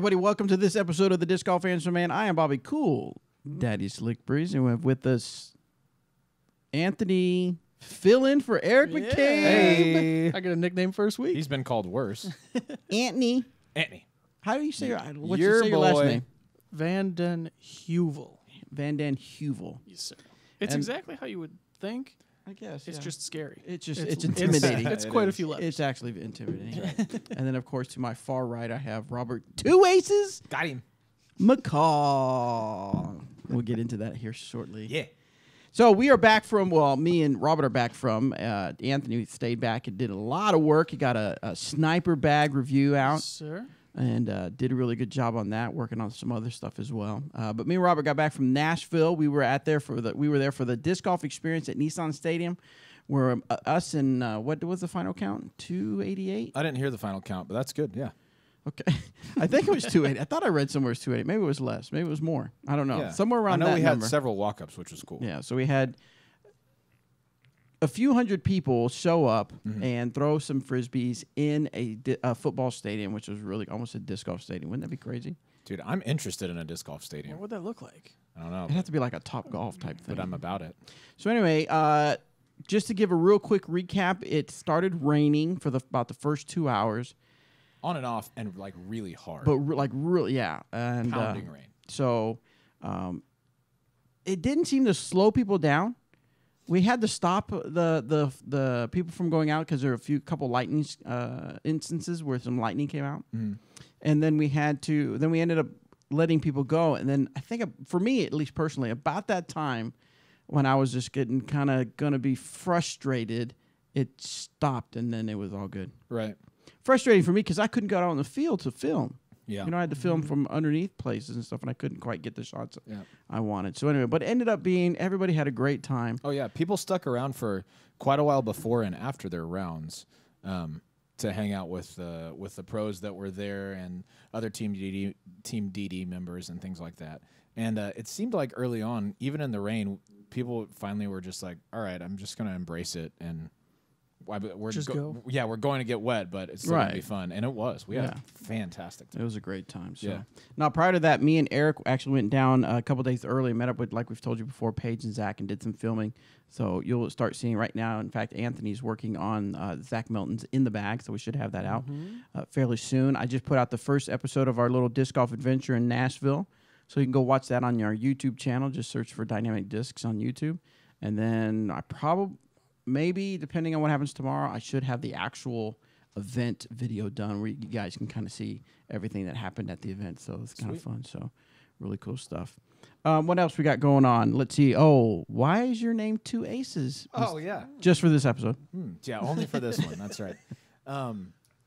everybody. Welcome to this episode of the Disc Golf Answer Man. I am Bobby Cool, Daddy Slick Breeze, and we have with us Anthony, fill in for Eric McCabe. Hey. I get a nickname first week. He's been called worse. Anthony. Anthony. How do you say your Your last boy. name? Van den Heuvel. Van Den Heuvel. Yes, sir. It's And- exactly how you would think. I guess. It's yeah. just scary. It's intimidating. It's It quite a is. few letters. It's actually intimidating. And then, of course, to my far right, I have Robert Two Aces Got him. McCall. We'll get into that here shortly. Yeah. So we are back from, well, me and Robert are back from. Anthony stayed back and did a lot of work. He got a sniper bag review out Sir. and did a really good job on that, working on some other stuff as well. But me and Robert got back from Nashville. We were there for the disc golf experience at Nissan Stadium, where us and what was the final count? 288. I didn't hear the final count, but that's good. Yeah. Okay, I think it was 280. I thought I read somewhere it was 280. Maybe it was less. Maybe it was more. I don't know. Yeah. Somewhere around I know that we number. had several walk-ups, which was cool. Yeah, so we had a few hundred people show up and throw some frisbees in a football stadium, which was really almost a disc golf stadium. Wouldn't that be crazy? Dude, I'm interested in a disc golf stadium. What would that look like? I don't know, It'd have to be like a Top Golf type thing. but I'm about it. So anyway, just to give a real quick recap, it started raining for about the first 2 hours, On and off and like really hard. but really, yeah, and Pounding rain. So it didn't seem to slow people down. We had to stop the people from going out because there were a couple lightning instances where some lightning came out, and then we ended up letting people go. And then I think for me, at least personally, about that time when I was just getting kind of gonna be frustrated, it stopped, and then it was all good. Right. Frustrating for me because I couldn't go out on the field to film. Yeah. You know, I had to film from underneath places and stuff, and I couldn't quite get the shots Yeah. I wanted. So anyway, but it ended up being everybody had a great time. Oh, yeah. People stuck around for quite a while before and after their rounds to hang out with the pros that were there and other Team DD members and things like that. And it seemed like early on, even in the rain, people finally were just like, all right, I'm just going to embrace it. And we're Just go. Yeah, we're going to get wet, but it's still going to be Right. fun. And it was. We had Yeah. a fantastic time. It was a great time. So Yeah. now prior to that, me and Eric actually went down a couple days early, met up with, like we've told you before, Paige and Zach, and did some filming. So you'll start seeing right now. In fact, Anthony's working on Zach Melton's In the Bag, so we should have that out fairly soon. I just put out the first episode of our little disc golf adventure in Nashville, so you can go watch that on our YouTube channel. Just search for Dynamic Discs on YouTube, and then maybe, depending on what happens tomorrow, I should have the actual event video done where you guys can kind of see everything that happened at the event. So it's kind of fun. So really cool stuff. What else we got going on? Let's see. Oh, why is your name Two Aces? Oh, yeah. Just for this episode. Yeah, only for this one. That's right.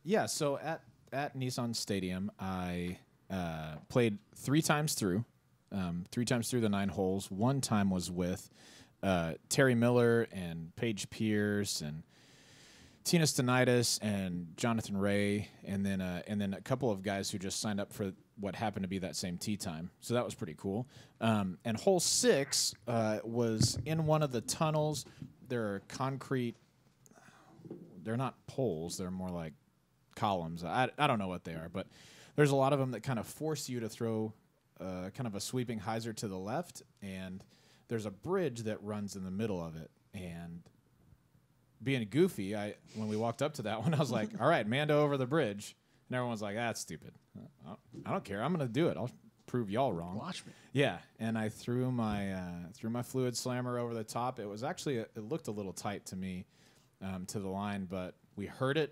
Yeah, so at Nissan Stadium, I played 3 times through. 3 times through the 9 holes. One time was with Terry Miller and Paige Pierce and Tina Stenitis and Jonathan Ray, and then a couple of guys who just signed up for what happened to be that same tee time. So that was pretty cool. And hole 6 was in one of the tunnels. There are concrete. They're not poles. They're more like columns. I don't know what they are, but there's a lot of them that kind of force you to throw kind of a sweeping hyzer to the left, and there's a bridge that runs in the middle of it. And being goofy, when we walked up to that one, I was like, all right, Mando over the bridge. And everyone's like, that's stupid. I don't care. I'm going to do it. I'll prove y'all wrong. Watch me. Yeah, and I threw my fluid slammer over the top. It was actually it looked a little tight to me to the line, but we heard it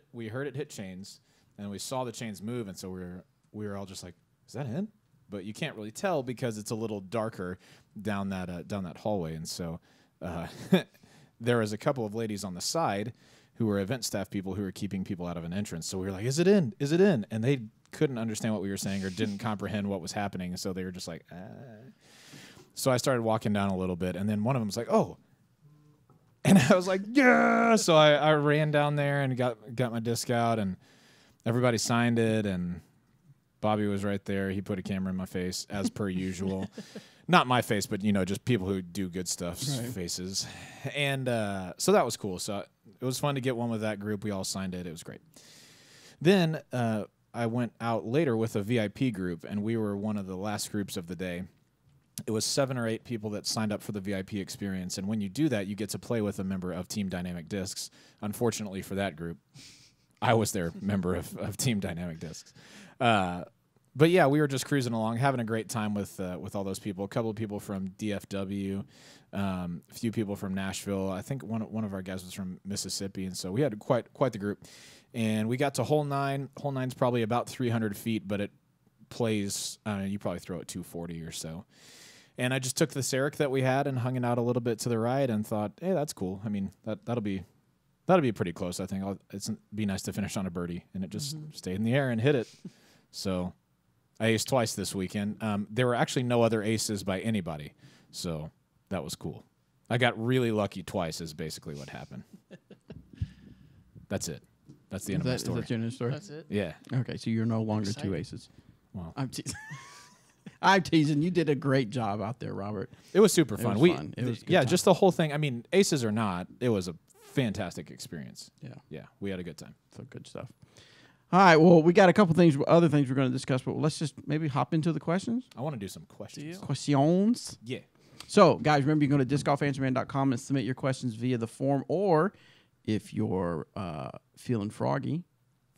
hit chains, and we saw the chains move, and so we were all just like, is that in? But you can't really tell because it's a little darker down that hallway, and so there was a couple of ladies on the side who were event staff people who were keeping people out of an entrance. So we were like, is it in? Is it in? And they couldn't understand what we were saying or didn't comprehend what was happening, and so they were just like, ah. So I started walking down a little bit, and then one of them was like, oh. And I was like, yeah. So I ran down there and got my disc out, and everybody signed it, and Bobby was right there. He put a camera in my face, as per usual. Not my face, but, just people who do good stuff's faces. And so that was cool. So it was fun to get one with that group. We all signed it. It was great. Then I went out later with a VIP group, and we were one of the last groups of the day. It was 7 or 8 people that signed up for the VIP experience, and when you do that, you get to play with a member of Team Dynamic Discs. Unfortunately for that group, I was their member of Team Dynamic Discs. But yeah, we were just cruising along, having a great time with all those people. A couple of people from DFW, a few people from Nashville. I think one of our guys was from Mississippi, and so we had quite the group. And we got to hole 9. Hole 9's probably about 300 feet, but it plays. You probably throw it 240 or so. And I just took the Sarek that we had and hung it out a little bit to the right, and thought, hey, that's cool. I mean, that'll be pretty close. I think it'd be nice to finish on a birdie, and it just stayed in the air and hit it. So I aced twice this weekend. There were actually no other aces by anybody, so that was cool. I got really lucky twice is basically what happened. That's it. That's the end of my story. Is that your end of the story? That's it. Yeah. Okay, so you're no longer Exciting. 2 aces. Well, I'm teasing. I'm teasing. You did a great job out there, Robert. it was super fun. was fun. It was a good time. just the whole thing. I mean, aces or not, it was a fantastic experience. Yeah. Yeah, we had a good time. So good stuff. All right. Well, we got a couple other things we're going to discuss, but let's just maybe hop into the questions. I want to do some questions. Deal. Questions. Yeah. So, guys, remember you can go to discgolfanswerman.com and submit your questions via the form, or if you're feeling froggy.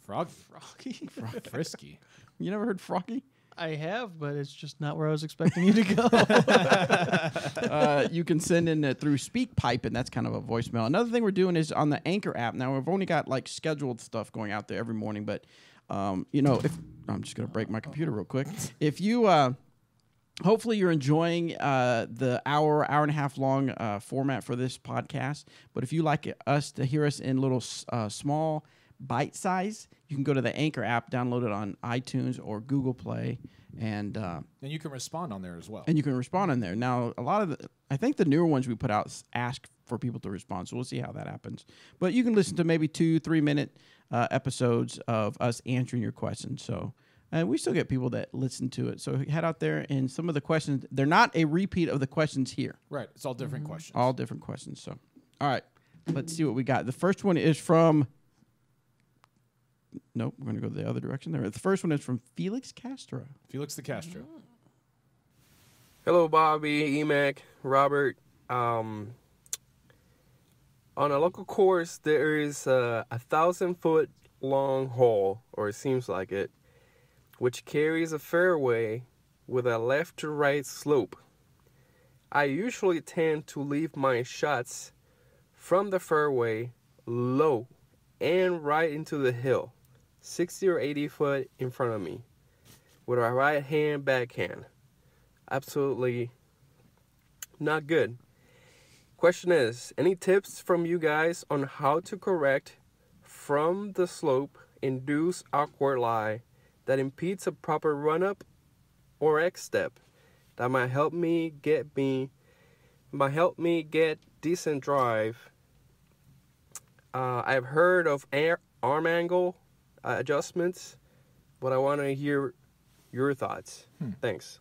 Froggy. Frisky. You never heard froggy? I have, but it's just not where I was expecting you to go. You can send in through SpeakPipe, and that's kind of a voicemail. Another thing we're doing is on the Anchor app. Now, we've only got like scheduled stuff going out there every morning, but if I'm just going to break my computer real quick. If you hopefully you're enjoying the hour and a half long format for this podcast, but if you like us to hear us in little small bite size, you can go to the Anchor app, download it on iTunes or Google Play, and you can respond on there as well. you can respond in there. Now, I think the newer ones we put out ask for people to respond, so we'll see how that happens. But you can listen to maybe 2-3 minute episodes of us answering your questions. So, and we still get people that listen to it. So head out there, and some of the questions, they're not a repeat of the questions here. Right. It's all different questions. All different questions. So, all right, let's see what we got. The first one is from. Nope, we're going to go the other direction there. The first one is from Felix Castro. Felix the Castro. Hello, Bobby, Emac, Robert. On a local course, there is a 1,000-foot long hole, or it seems like it, which carries a fairway with a left to right slope. I usually tend to leave my shots from the fairway low and right into the hill, 60 or 80 foot in front of me, with a right hand backhand. Absolutely not good. Question is, any tips from you guys on how to correct from the slope induced awkward lie that impedes a proper run-up or X step that might help me get decent drive? I've heard of arm angle adjustments, but I want to hear your thoughts. Thanks.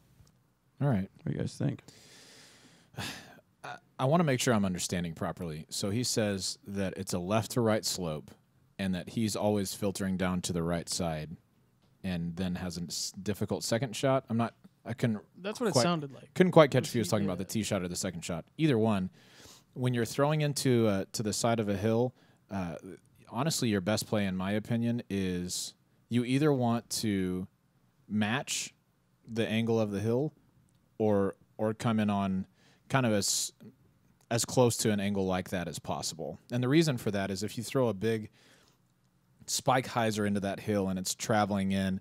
All right. What do you guys think? I want to make sure I'm understanding properly. So he says that it's a left to right slope and that he's always filtering down to the right side and then has a difficult second shot. That's what it sounded like. Couldn't quite catch if he was talking about the tee shot or the second shot. Either one. When you're throwing into to the side of a hill, honestly, your best play, in my opinion, is you either want to match the angle of the hill or come in on kind of as close to an angle like that as possible. And the reason for that is if you throw a big spike hyzer into that hill and it's traveling in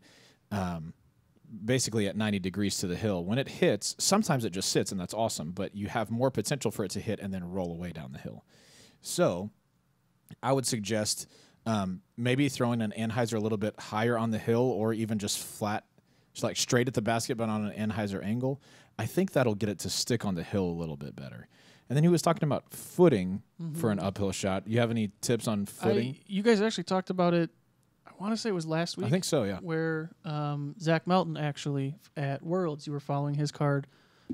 basically at 90 degrees to the hill, when it hits, sometimes it just sits, and that's awesome, but you have more potential for it to hit and then roll away down the hill. So I would suggest maybe throwing an anhyzer a little bit higher on the hill, or even just flat, just like straight at the basket, but on an anhyzer angle. I think that'll get it to stick on the hill a little bit better. And then he was talking about footing for an uphill shot. You have any tips on footing? You guys actually talked about it. I want to say it was last week. I think so, yeah. Where Zach Melton actually at Worlds, you were following his card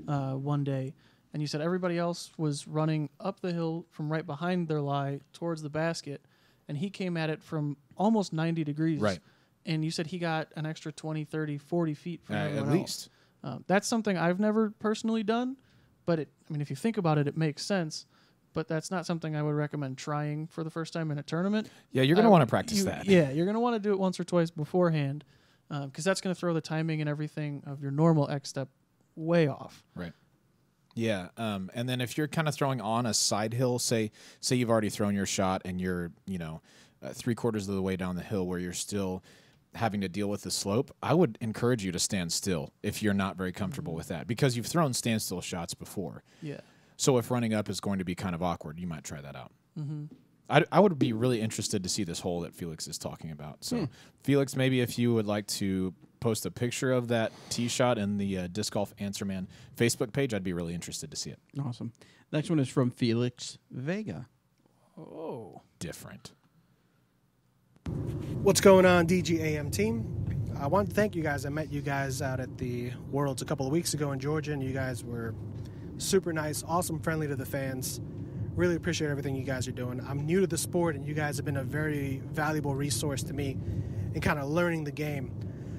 one day, and you said everybody else was running up the hill from right behind their lie towards the basket, and he came at it from almost 90 degrees. Right. and you said he got an extra 20, 30, 40 feet from At everyone least. else. That's something I've never personally done, but if you think about it, it makes sense. But that's not something I would recommend trying for the first time in a tournament. Yeah, you're going to want to practice that. Yeah, you're going to want to do it once or twice beforehand, because that's going to throw the timing and everything of your normal X step way off. Right. Yeah, and then if you're kind of throwing on a side hill, say you've already thrown your shot and you're 3/4 of the way down the hill where you're still having to deal with the slope, I would encourage you to stand still if you're not very comfortable with that, because you've thrown standstill shots before. Yeah. So if running up is going to be kind of awkward, you might try that out. I would be really interested to see this hole that Felix is talking about. So, Felix, maybe if you would like to post a picture of that tee shot in the Disc Golf Answer Man Facebook page, I'd be really interested to see it. Awesome. Next one is from Felix Vega. Oh. Different. What's going on, DGAM team? I want to thank you guys. I met you guys out at the Worlds a couple of weeks ago in Georgia, and you guys were super nice, awesome, friendly to the fans. Really appreciate everything you guys are doing. I'm new to the sport, and you guys have been a very valuable resource to me in kind of learning the game.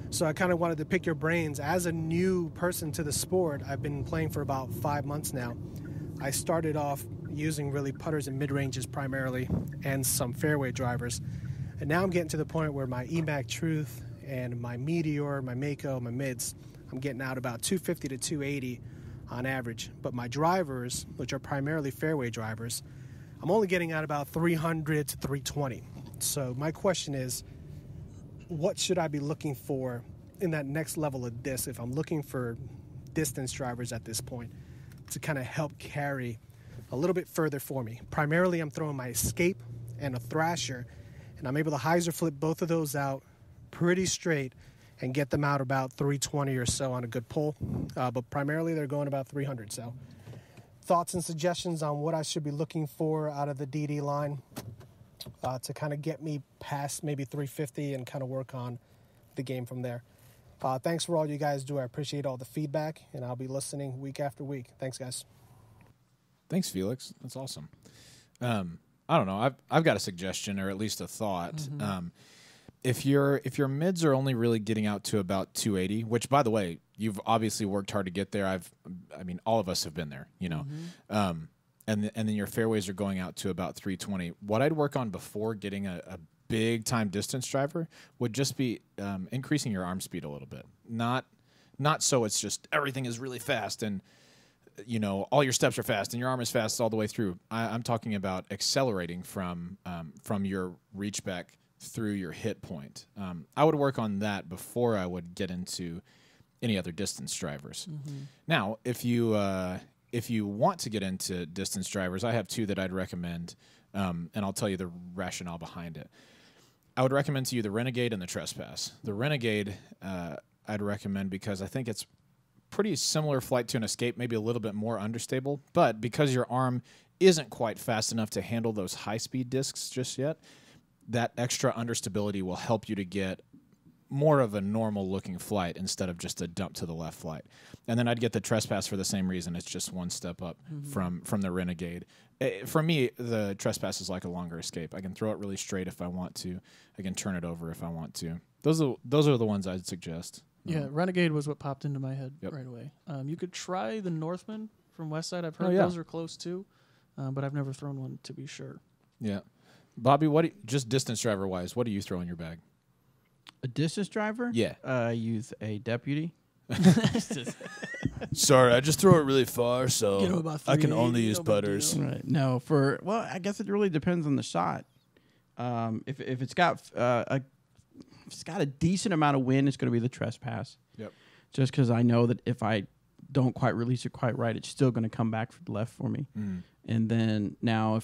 So I kind of wanted to pick your brains. As a new person to the sport, I've been playing for about 5 months now. I started off using really putters and mid-ranges primarily, and some fairway drivers. And now I'm getting to the point where my EMAC Truth and my Meteor, my Mako, my mids, I'm getting out about 250 to 280 on average. But my drivers, which are primarily fairway drivers, I'm only getting out about 300 to 320. So my question is, what should I be looking for in that next level of disc if I'm looking for distance drivers at this point to kind of help carry a little bit further for me? Primarily, I'm throwing my Escape and a Thrasher, and I'm able to hyzer flip both of those out pretty straight and get them out about 320 or so on a good pull. But primarily, they're going about 300. So thoughts and suggestions on what I should be looking for out of the DD line to kind of get me past maybe 350 and kind of work on the game from there. Thanks for all you guys do. I appreciate all the feedback, and I'll be listening week after week. Thanks, guys. Thanks, Felix. That's awesome. I don't know. I've got a suggestion, or at least a thought. If your mids are only really getting out to about 280, which, by the way, you've obviously worked hard to get there. I mean, all of us have been there, you know. And then your fairways are going out to about 320. What I'd work on before getting a big time distance driver would just be increasing your arm speed a little bit. Not so it's just everything is really fast and all your steps are fast and your arm is fast all the way through. I'm talking about accelerating from your reach back through your hit point. I would work on that before I would get into any other distance drivers. Now, if you want to get into distance drivers, I have two that I'd recommend, and I'll tell you the rationale behind it. I would recommend to you the Renegade and the Trespass. The Renegade I'd recommend because I think it's pretty similar flight to an Escape, maybe a little bit more understable, but because your arm isn't quite fast enough to handle those high-speed discs just yet, that extra understability will help you to get more of a normal-looking flight instead of just a dump to the left flight. And then I'd get the Trespass for the same reason. It's just one step up from the Renegade. For me, the Trespass is like a longer Escape. I can throw it really straight if I want to. I can turn it over if I want to. Those are the ones I'd suggest. Yeah, Renegade was what popped into my head right away. You could try the Northman from Westside. I've heard those are close too, but I've never thrown one to be sure. Yeah. Bobby, just distance driver wise, what do you throw in your bag? A distance driver? Yeah. I use a Deputy. Sorry, I just throw it really far, so I can only use no big putters. deal. Right. No, I guess it really depends on the shot. If it's got a decent amount of wind, it's going to be the Trespass. Yep. Just because I know that if I don't quite release it quite right, it's still going to come back from the left for me. And then now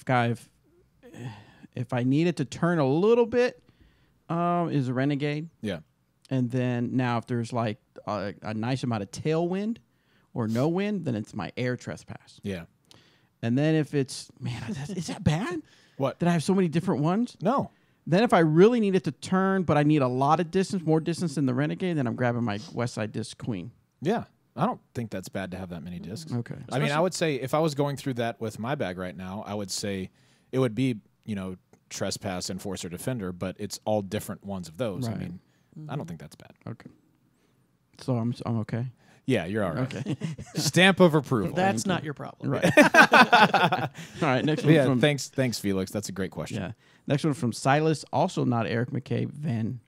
if I need it to turn a little bit, is a Renegade. Yeah. And then now if there's like a nice amount of tailwind or no wind, then it's my Air Trespass. Yeah. And then if it's, is that bad? What? That I have so many different ones? No. Then if I really need it to turn, but I need a lot of distance, more distance than the Renegade, then I'm grabbing my Westside Disc Queen. Yeah. I don't think that's bad to have that many discs. Okay. I mean, I would say if I was going through that with my bag right now, I would say it would be, Trespass, Enforcer, Defender, but it's all different ones of those. Right. I mean, I don't think that's bad. Okay. So I'm okay. Yeah, you're all right. Okay. Stamp of approval. That's not your problem. Right. All right. Next one. Yeah, From, thanks, Felix. That's a great question. Yeah. Next one from Silas, also not Eric McKay, Van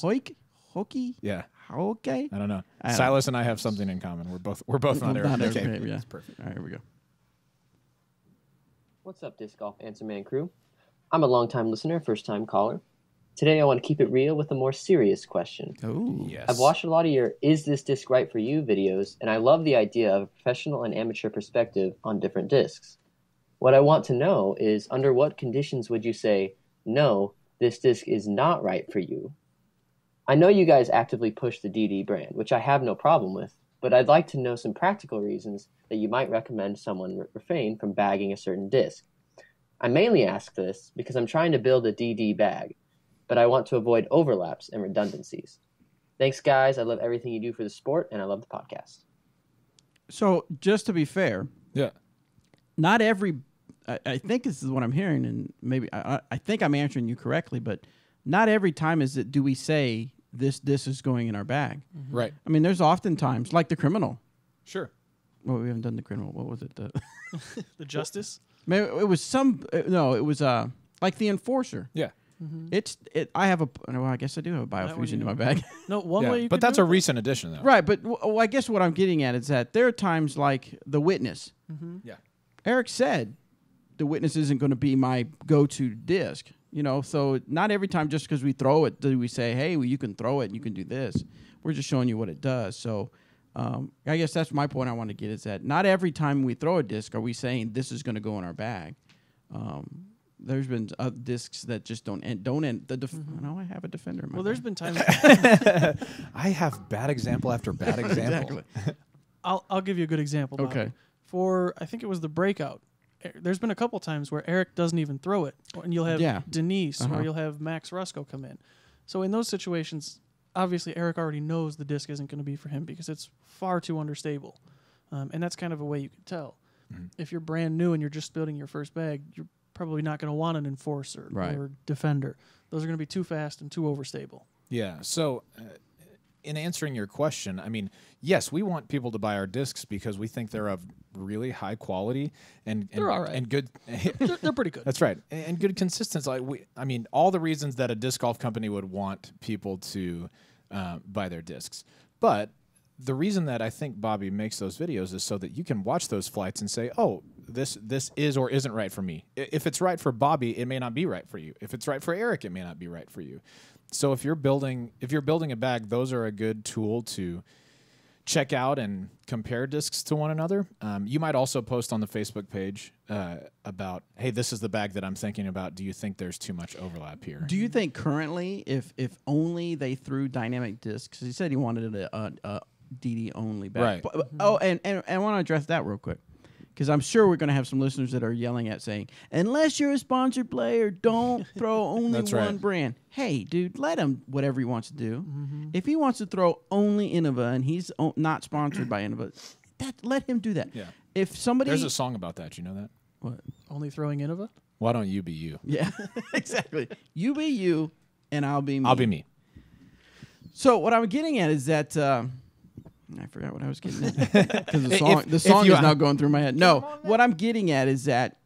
Hoyk? Hockey? Yeah. Okay. I don't know. I don't Silas and I have something in common. We're both not Eric Eric McKay. McKay, yeah. That's perfect. All right, here we go. What's up, Disc Golf Answer Man crew? I'm a longtime listener, first-time caller. Today I want to keep it real with a more serious question. Oh. Yes. I've watched a lot of your Is This Disc Right For You videos, and I love the idea of a professional and amateur perspective on different discs. What I want to know is, under what conditions would you say, no, this disc is not right for you? I know you guys actively push the DD brand, which I have no problem with, but I'd like to know some practical reasons that you might recommend someone refrain from bagging a certain disc. I mainly ask this because I'm trying to build a DD bag, but I want to avoid overlaps and redundancies. Thanks, guys. I love everything you do for the sport, and I love the podcast. So just to be fair, Yeah. not every, I think this is what I'm hearing, and maybe I think I'm answering you correctly, but not every time do we say this is going in our bag. Right. I mean, there's often times, like the criminal. Sure. Well, we haven't done the criminal. What was it? The Justice? Maybe it was it was like the enforcer. Yeah. I have I guess I do have a one biofusion you in my bag. No, one Yeah. way you But could that's do a it, recent addition, though. Right, but I guess what I'm getting at is that there are times like the witness. Yeah. Eric said the witness isn't going to be my go-to disc. So not every time just because we throw it do we say, hey, well, you can throw it and you can do this. We're just showing you what it does. So I guess that's my point I want to get is that not every time we throw a disc are we saying this is going to go in our bag. There's been discs that just don't end. I have a defender in my Well, there's been times. I have bad example after bad example. I'll give you a good example. Bobby. Okay. For, I think it was the breakout. There's been a couple times where Eric doesn't even throw it, and you'll have Denise or you'll have Max Rusco come in. So in those situations, obviously Eric already knows the disc isn't going to be for him because it's far too understable, and that's kind of a way you can tell. If you're brand new and you're just building your first bag, you're probably not going to want an enforcer or defender. Those are going to be too fast and too overstable. Yeah. So, in answering your question, I mean, yes, we want people to buy our discs because we think they're of really high quality and They're all right. and good. They're pretty good. That's right, and good consistency. I mean, all the reasons that a disc golf company would want people to buy their discs, but the reason that I think Bobby makes those videos is so that you can watch those flights and say, oh, this is or isn't right for me. If it's right for Bobby, it may not be right for you. If it's right for Eric, it may not be right for you. So if you're building a bag, those are a good tool to check out and compare discs to one another. You might also post on the Facebook page about, hey, this is the bag that I'm thinking about. Do you think there's too much overlap here? Do you think currently, if only they threw dynamic discs, he said he wanted a DD only bag. Right. But, and I want to address that real quick because I'm sure we're going to have some listeners that are yelling at saying, unless you're a sponsored player, don't throw only That's one right. brand. Hey, dude, let him whatever he wants to do. If he wants to throw only Innova and he's not sponsored by Innova, let him do that. Yeah. If somebody, There's a song about that. You know that? what? Only throwing Innova? Why don't you be you? Yeah, exactly. You be you, and I'll be me. I'll be me. So what I'm getting at is that I forgot what I was getting at because the song you- is now going through my head. No, what I'm getting at is that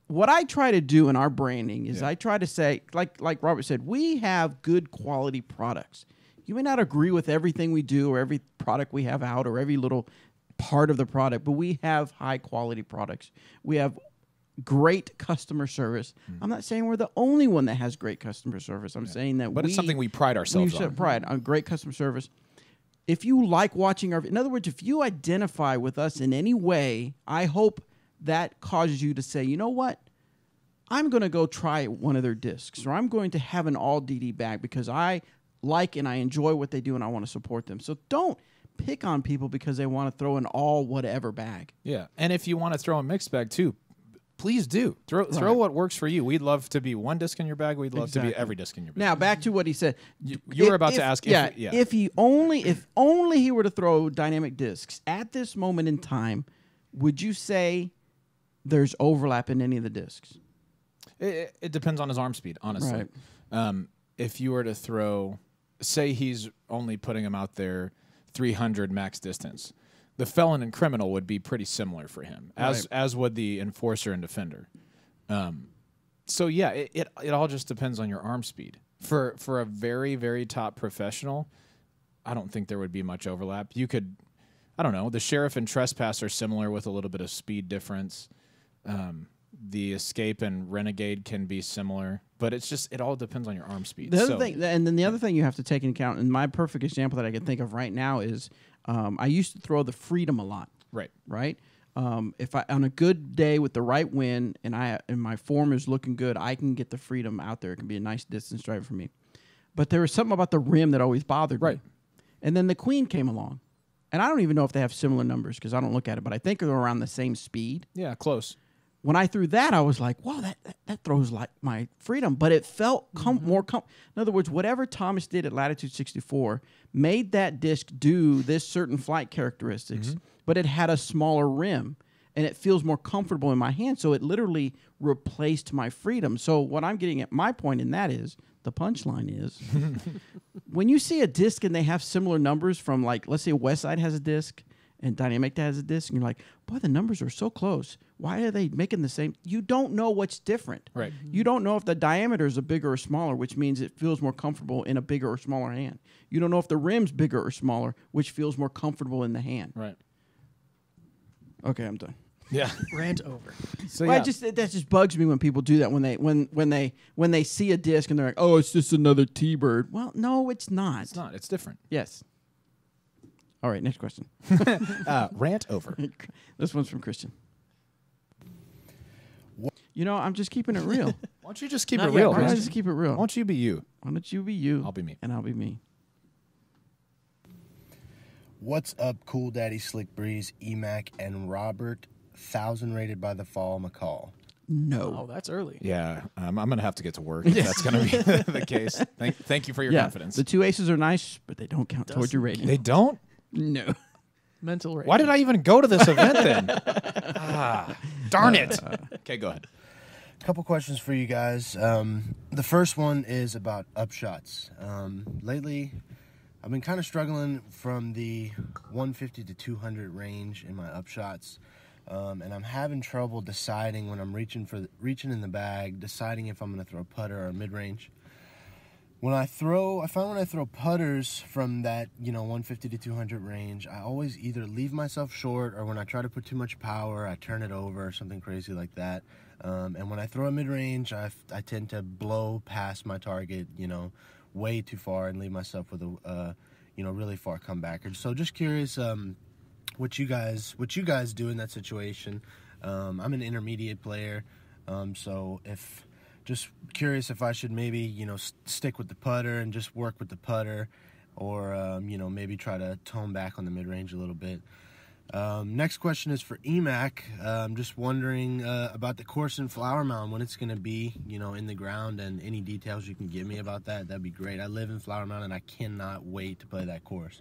what I try to do in our branding is I try to say, like Robert said, we have good quality products. You may not agree with everything we do or every product we have out or every little part of the product, but we have high quality products. We have great customer service. I'm not saying we're the only one that has great customer service. I'm saying that But it's something we pride ourselves should on. pride on great customer service. If you like watching in other words, if you identify with us in any way, I hope that causes you to say, you know what? I'm going to go try one of their discs, or I'm going to have an all DD bag because I like and I enjoy what they do and I want to support them. So don't pick on people because they want to throw an all whatever bag. Yeah, and if you want to throw a mixed bag too, please do. Throw what works for you. We'd love to be one disc in your bag. We'd love to be every disc in your bag. Now back to what he said. You were about to ask. If only he were to throw dynamic discs at this moment in time, would you say there's overlap in any of the discs? It depends on his arm speed, honestly. Right. If you were to throw, say he's only putting him out there 300 max distance. The felon and criminal would be pretty similar for him, as would the enforcer and defender. So yeah, it all just depends on your arm speed. For a very, very top professional, I don't think there would be much overlap. You could, I don't know, the sheriff and trespass are similar with a little bit of speed difference. The escape and renegade can be similar, but it all depends on your arm speed. The other thing, and then the other thing you have to take into account, and my perfect example that I can think of right now is, I used to throw the Freedom a lot. Right. If I on a good day with the right wind and my form is looking good, I can get the Freedom out there. It can be a nice distance driver for me. But there was something about the rim that always bothered me. And then the Queen came along, and I don't even know if they have similar numbers because I don't look at it, but I think they're around the same speed. Yeah, close. When I threw that, I was like, wow, that throws like my Freedom. But it felt more in other words, whatever Thomas did at Latitude 64 made that disc do this certain flight characteristics, but it had a smaller rim, and it feels more comfortable in my hand. So it literally replaced my Freedom. So what I'm getting at, my point in that is, the punchline is, when you see a disc and they have similar numbers from, like, let's say Westside has a disc, and Dynamic has a disc, and you're like, boy, the numbers are so close. Why are they making the same? You don't know what's different. Right. You don't know if the diameter is a bigger or smaller, which means it feels more comfortable in a bigger or smaller hand. You don't know if the rim's bigger or smaller, which feels more comfortable in the hand. Right. Okay, I'm done. Yeah. Rant over. So that just bugs me when people do that when they see a disc and they're like, oh, it's just another T-bird. Well, no, it's not. It's not. It's different. Yes. All right, next question. Rant over. This one's from Christian. You know, I'm just keeping it real. Why don't you just keep it real? Why don't I just keep it real? Why don't you be you? Why don't you be you? I'll be me. And I'll be me. What's up, Cool Daddy, Slick Breeze, Emac, and Robert? 1,000 rated by the fall McCall. No. Oh, that's early. Yeah, I'm going to have to get to work if that's going to be the case. Thank you for your confidence. The 2 aces are nice, but they don't count towards your rating. They don't? No. Mental rating. Why did I even go to this event then? Darn it. Okay, go ahead. A couple questions for you guys. The first one is about upshots. Lately, I've been kind of struggling from the 150 to 200 range in my upshots. And I'm having trouble deciding when I'm reaching in the bag, deciding if I'm going to throw putter or mid-range. When I find when I throw putters from that, 150 to 200 range, I always either leave myself short, or when I try to put too much power, I turn it over or something crazy like that. And when I throw a mid-range, I tend to blow past my target, way too far, and leave myself with a, really far comebacker. So just curious, what you guys do in that situation. I'm an intermediate player, so just curious if I should maybe stick with the putter and just work with the putter, or maybe try to tone back on the mid range a little bit. Next question is for Emac. I'm just wondering about the course in Flower Mound, when it's going to be in the ground, and any details you can give me about that'd be great. I live in Flower Mound and I cannot wait to play that course.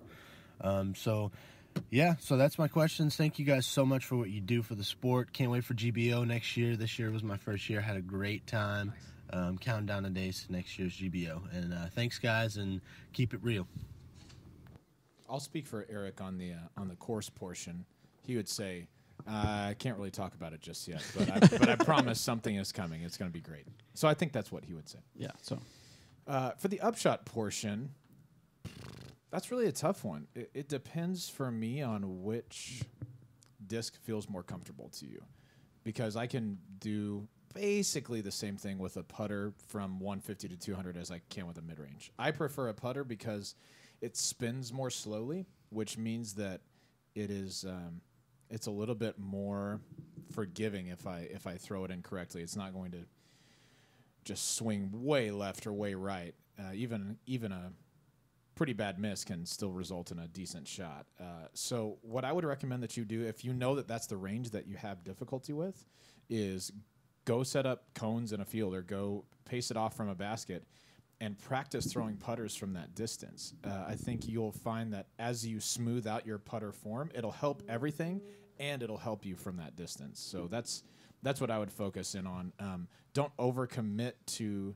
So that's my questions. Thank you guys so much for what you do for the sport. Can't wait for GBO next year. This year was my first year. Had a great time. Counting down the days to next year's GBO. And thanks, guys, and keep it real. I'll speak for Eric on the course portion. He would say, I can't really talk about it just yet, but I promise something is coming. It's going to be great. So I think that's what he would say. Yeah. So for the upshot portion, that's really a tough one. It depends for me on which disc feels more comfortable to you, because I can do basically the same thing with a putter from 150 to 200 as I can with a mid-range. I prefer a putter because it spins more slowly, which means that it is it's a little bit more forgiving if I throw it incorrectly. It's not going to just swing way left or way right. Even a pretty bad miss can still result in a decent shot. So what I would recommend that you do, if you know that that's the range that you have difficulty with, is go set up cones in a field, or go pace it off from a basket and practice throwing putters from that distance. I think you'll find that as you smooth out your putter form, it'll help everything, and it'll help you from that distance. So that's what I would focus in on. Don't overcommit to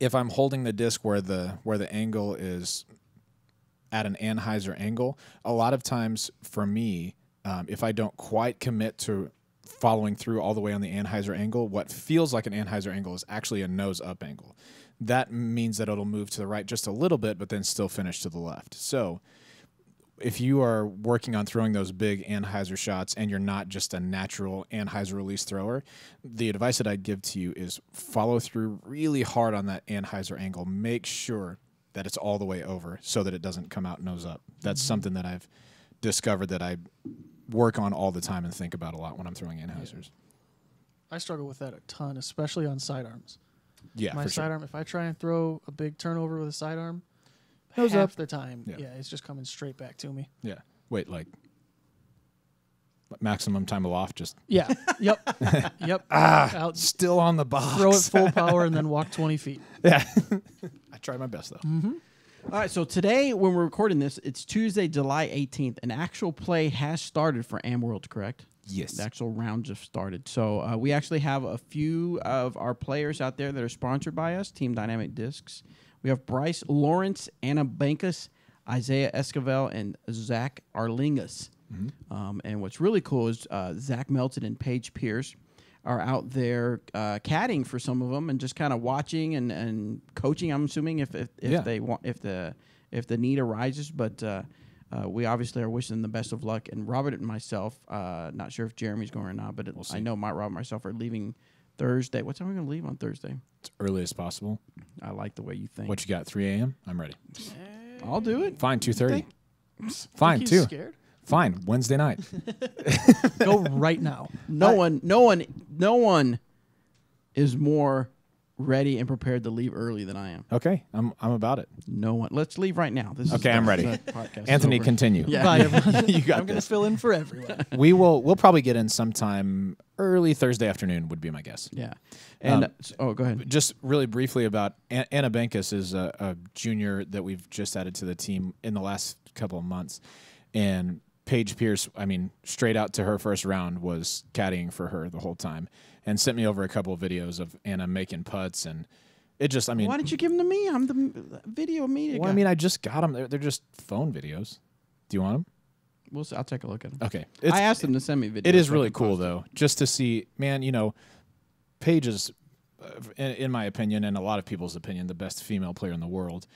if I'm holding the disc where the angle is at an Anheuser angle, a lot of times for me, if I don't quite commit to following through all the way on the Anheuser angle, what feels like an Anheuser angle is actually a nose up angle. That means that it'll move to the right just a little bit, but then still finish to the left. So if you are working on throwing those big Anheuser shots and you're not just a natural Anheuser release thrower, the advice that I'd give to you is follow through really hard on that Anheuser angle. Make sure that it's all the way over so that it doesn't come out nose up. That's something that I've discovered that I work on all the time and think about a lot when I'm throwing Anheusers. I struggle with that a ton, especially on sidearms. Yeah, my sidearm, if I try and throw a big turnover with a sidearm, nose half up the time, it's just coming straight back to me. Yeah. Wait, like maximum time aloft, just yep. Still on the box. Throw it full power and then walk 20 feet. Yeah. I tried my best, though. Mm-hmm. All right, so today, when we're recording this, it's Tuesday, July 18th. An actual play has started for AmWorlds, correct? Yes. The actual round just started. So we actually have a few of our players out there that are sponsored by us, Team Dynamic Discs. We have Bryce Lawrence, Anna Bankus, Isaiah Esquivel, and Zach Arlingas. Mm-hmm. And what's really cool is Zach Melton and Paige Pierce are out there caddying for some of them and just kind of watching and coaching. I'm assuming if they want if the need arises, but we obviously are wishing them the best of luck. And Robert and myself, not sure if Jeremy's going or not, but I know Robert and myself are leaving Thursday. What time are we going to leave on Thursday? As early as possible. I like the way you think. What you got? 3 a.m. I'm ready. I'll do it. Fine. 2:30. Fine. He's 2. Scared? Fine. Wednesday night. Go right now. No one is more ready and prepared to leave early than I am. Okay, I'm about it. No one. Let's leave right now. I'm ready. Anthony, continue. Yeah. Bye, everyone. You got I'm going to fill in for everyone. We'll probably get in sometime early Thursday afternoon would be my guess. Yeah. And go ahead. Just really briefly about Anna Bankus is a junior that we've just added to the team in the last couple of months, and Paige Pierce, straight out to her first round, was caddying for her the whole time and sent me over a couple of videos of Anna making putts. And it just, why didn't you give them to me? I'm the video media guy. I just got them. They're just phone videos. Do you want them? We'll see. I'll take a look at them. Okay. I asked them to send me videos. It is really cool, though, just to see, Paige is, in my opinion, and a lot of people's opinion, the best female player in the world.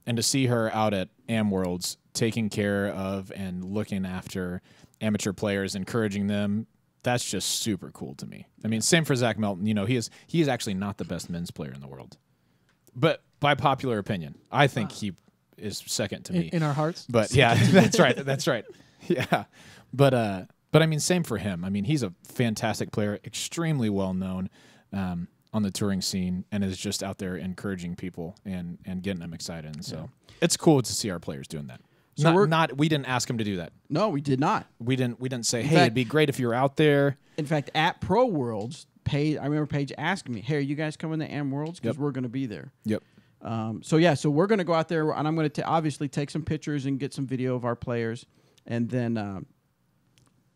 And to see her out at AmWorlds taking care of and looking after amateur players, encouraging them, that's just super cool to me. Same for Zach Melton. He is actually not the best men's player in the world. But by popular opinion, I think he is second to me. In our hearts? But yeah, that's right. That's right. Yeah. But same for him. He's a fantastic player, extremely well known on the touring scene, and is just out there encouraging people and getting them excited. And so it's cool to see our players doing that. So we didn't ask him to do that. No, we did not. We didn't say, hey, it'd be great if you were out there. In fact, at Pro Worlds, I remember Paige asking me, hey, are you guys coming to AmWorlds? Because we're going to be there. Yep. So we're going to go out there, and I'm going to obviously take some pictures and get some video of our players, and then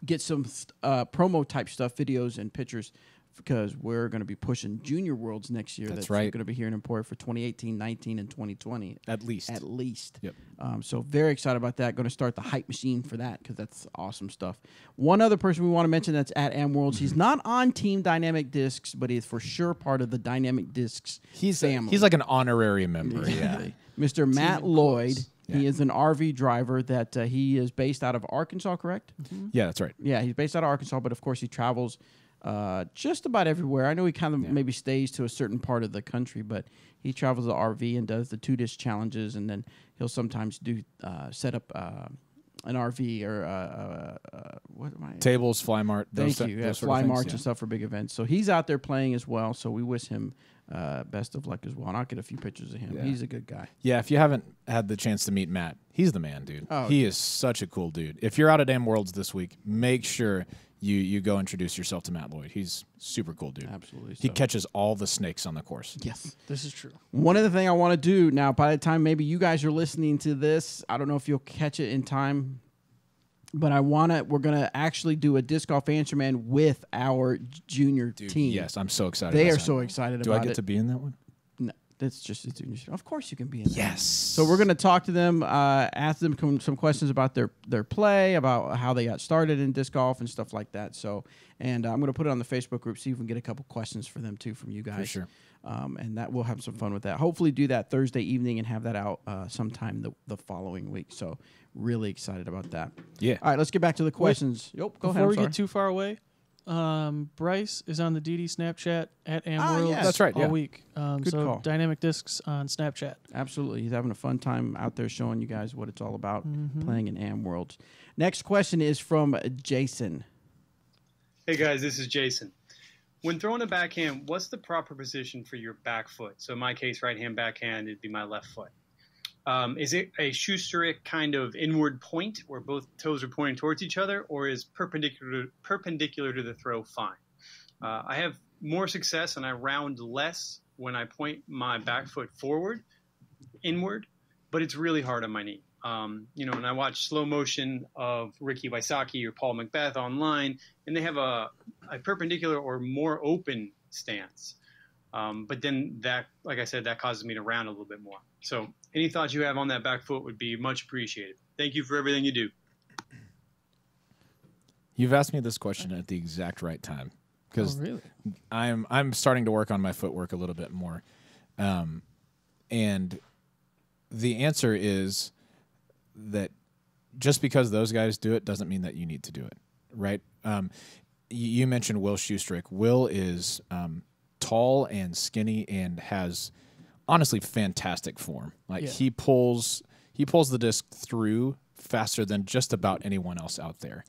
get some promo type stuff, videos and pictures, because we're going to be pushing Junior Worlds next year. That's right. Going to be here in Emporia for 2018, 19, and 2020. At least. Yep. So very excited about that. Going to start the hype machine for that because that's awesome stuff. One other person we want to mention that's at AmWorlds. He's not on Team Dynamic Discs, but he's for sure part of the Dynamic Discs family. He's like an honorary member. Yeah. Mr. Matt Lloyd. Yeah. He is an RV driver that he is based out of Arkansas, correct? Mm-hmm. Yeah, that's right. Yeah, he's based out of Arkansas, but of course he travels just about everywhere. I know he kind of maybe stays to a certain part of the country, but he travels the RV and does the 2-dish challenges, and then he'll sometimes do set up an RV or what am I? Tables, Fly Mart. Thank you. Yeah, Fly Marts and stuff for big events. So he's out there playing as well. So we wish him best of luck as well. And I'll get a few pictures of him. Yeah. He's a good guy. Yeah, if you haven't had the chance to meet Matt, he's the man, dude. Oh, he is such a cool dude. If you're out at AmWorlds this week, make sure you go introduce yourself to Matt Lloyd. He's super cool, dude. Absolutely. He catches all the snakes on the course. Yes, this is true. One other thing I want to do now, by the time maybe you guys are listening to this, I don't know if you'll catch it in time, but we're going to actually do a Disc Golf Answer Man with our junior team. Yes, I'm so excited. They are so excited about it. Do I get to be in that one? No. That's just of course you can be in there. Yes. So we're going to talk to them, ask them some questions about their play, about how they got started in disc golf and stuff like that. So, and I'm going to put it on the Facebook group, see if we can get a couple questions for them too from you guys. For sure. And that we'll have some fun with that. Hopefully do that Thursday evening and have that out sometime the following week. So really excited about that. Yeah. All right, let's get back to the questions. Go ahead. Before we get too far away, Bryce is on the DD Snapchat at AmWorld. Yes. That's right, all yeah. week. Good call. Dynamic Discs on Snapchat. Absolutely. He's having a fun time out there showing you guys what it's all about playing in AmWorld. Next question is from Jason. Hey guys, this is Jason. When throwing a backhand, what's the proper position for your back foot? So in my case, right hand backhand, it'd be my left foot. Is it a Schusterick kind of inward point where both toes are pointing towards each other, or is perpendicular to the throw fine? I have more success and I round less when I point my back foot forward, inward, but it's really hard on my knee. And I watch slow motion of Ricky Wysocki or Paul Macbeth online, and they have a perpendicular or more open stance. But then that, like I said, that causes me to round a little bit more. So any thoughts you have on that back foot would be much appreciated. Thank you for everything you do. You've asked me this question at the exact right time because really? I'm starting to work on my footwork a little bit more, and the answer is that just because those guys do it doesn't mean that you need to do it, right? You mentioned Will Schusterick. Will is tall and skinny and has honestly fantastic form. Like he pulls the disc through faster than just about anyone else out there.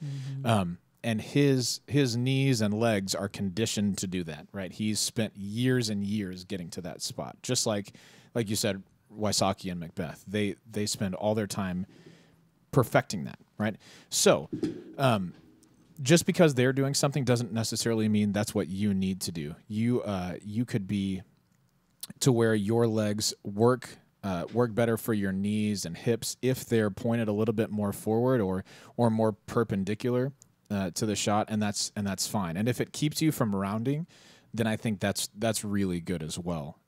And his knees and legs are conditioned to do that, right? He's spent years and years getting to that spot. Just like you said, Wysocki and Macbeth. They spend all their time perfecting that, right? So, just because they're doing something doesn't necessarily mean that's what you need to do. You could be to where your legs work better for your knees and hips if they're pointed a little bit more forward or more perpendicular to the shot, and that's fine. And if it keeps you from rounding, then I think that's really good as well.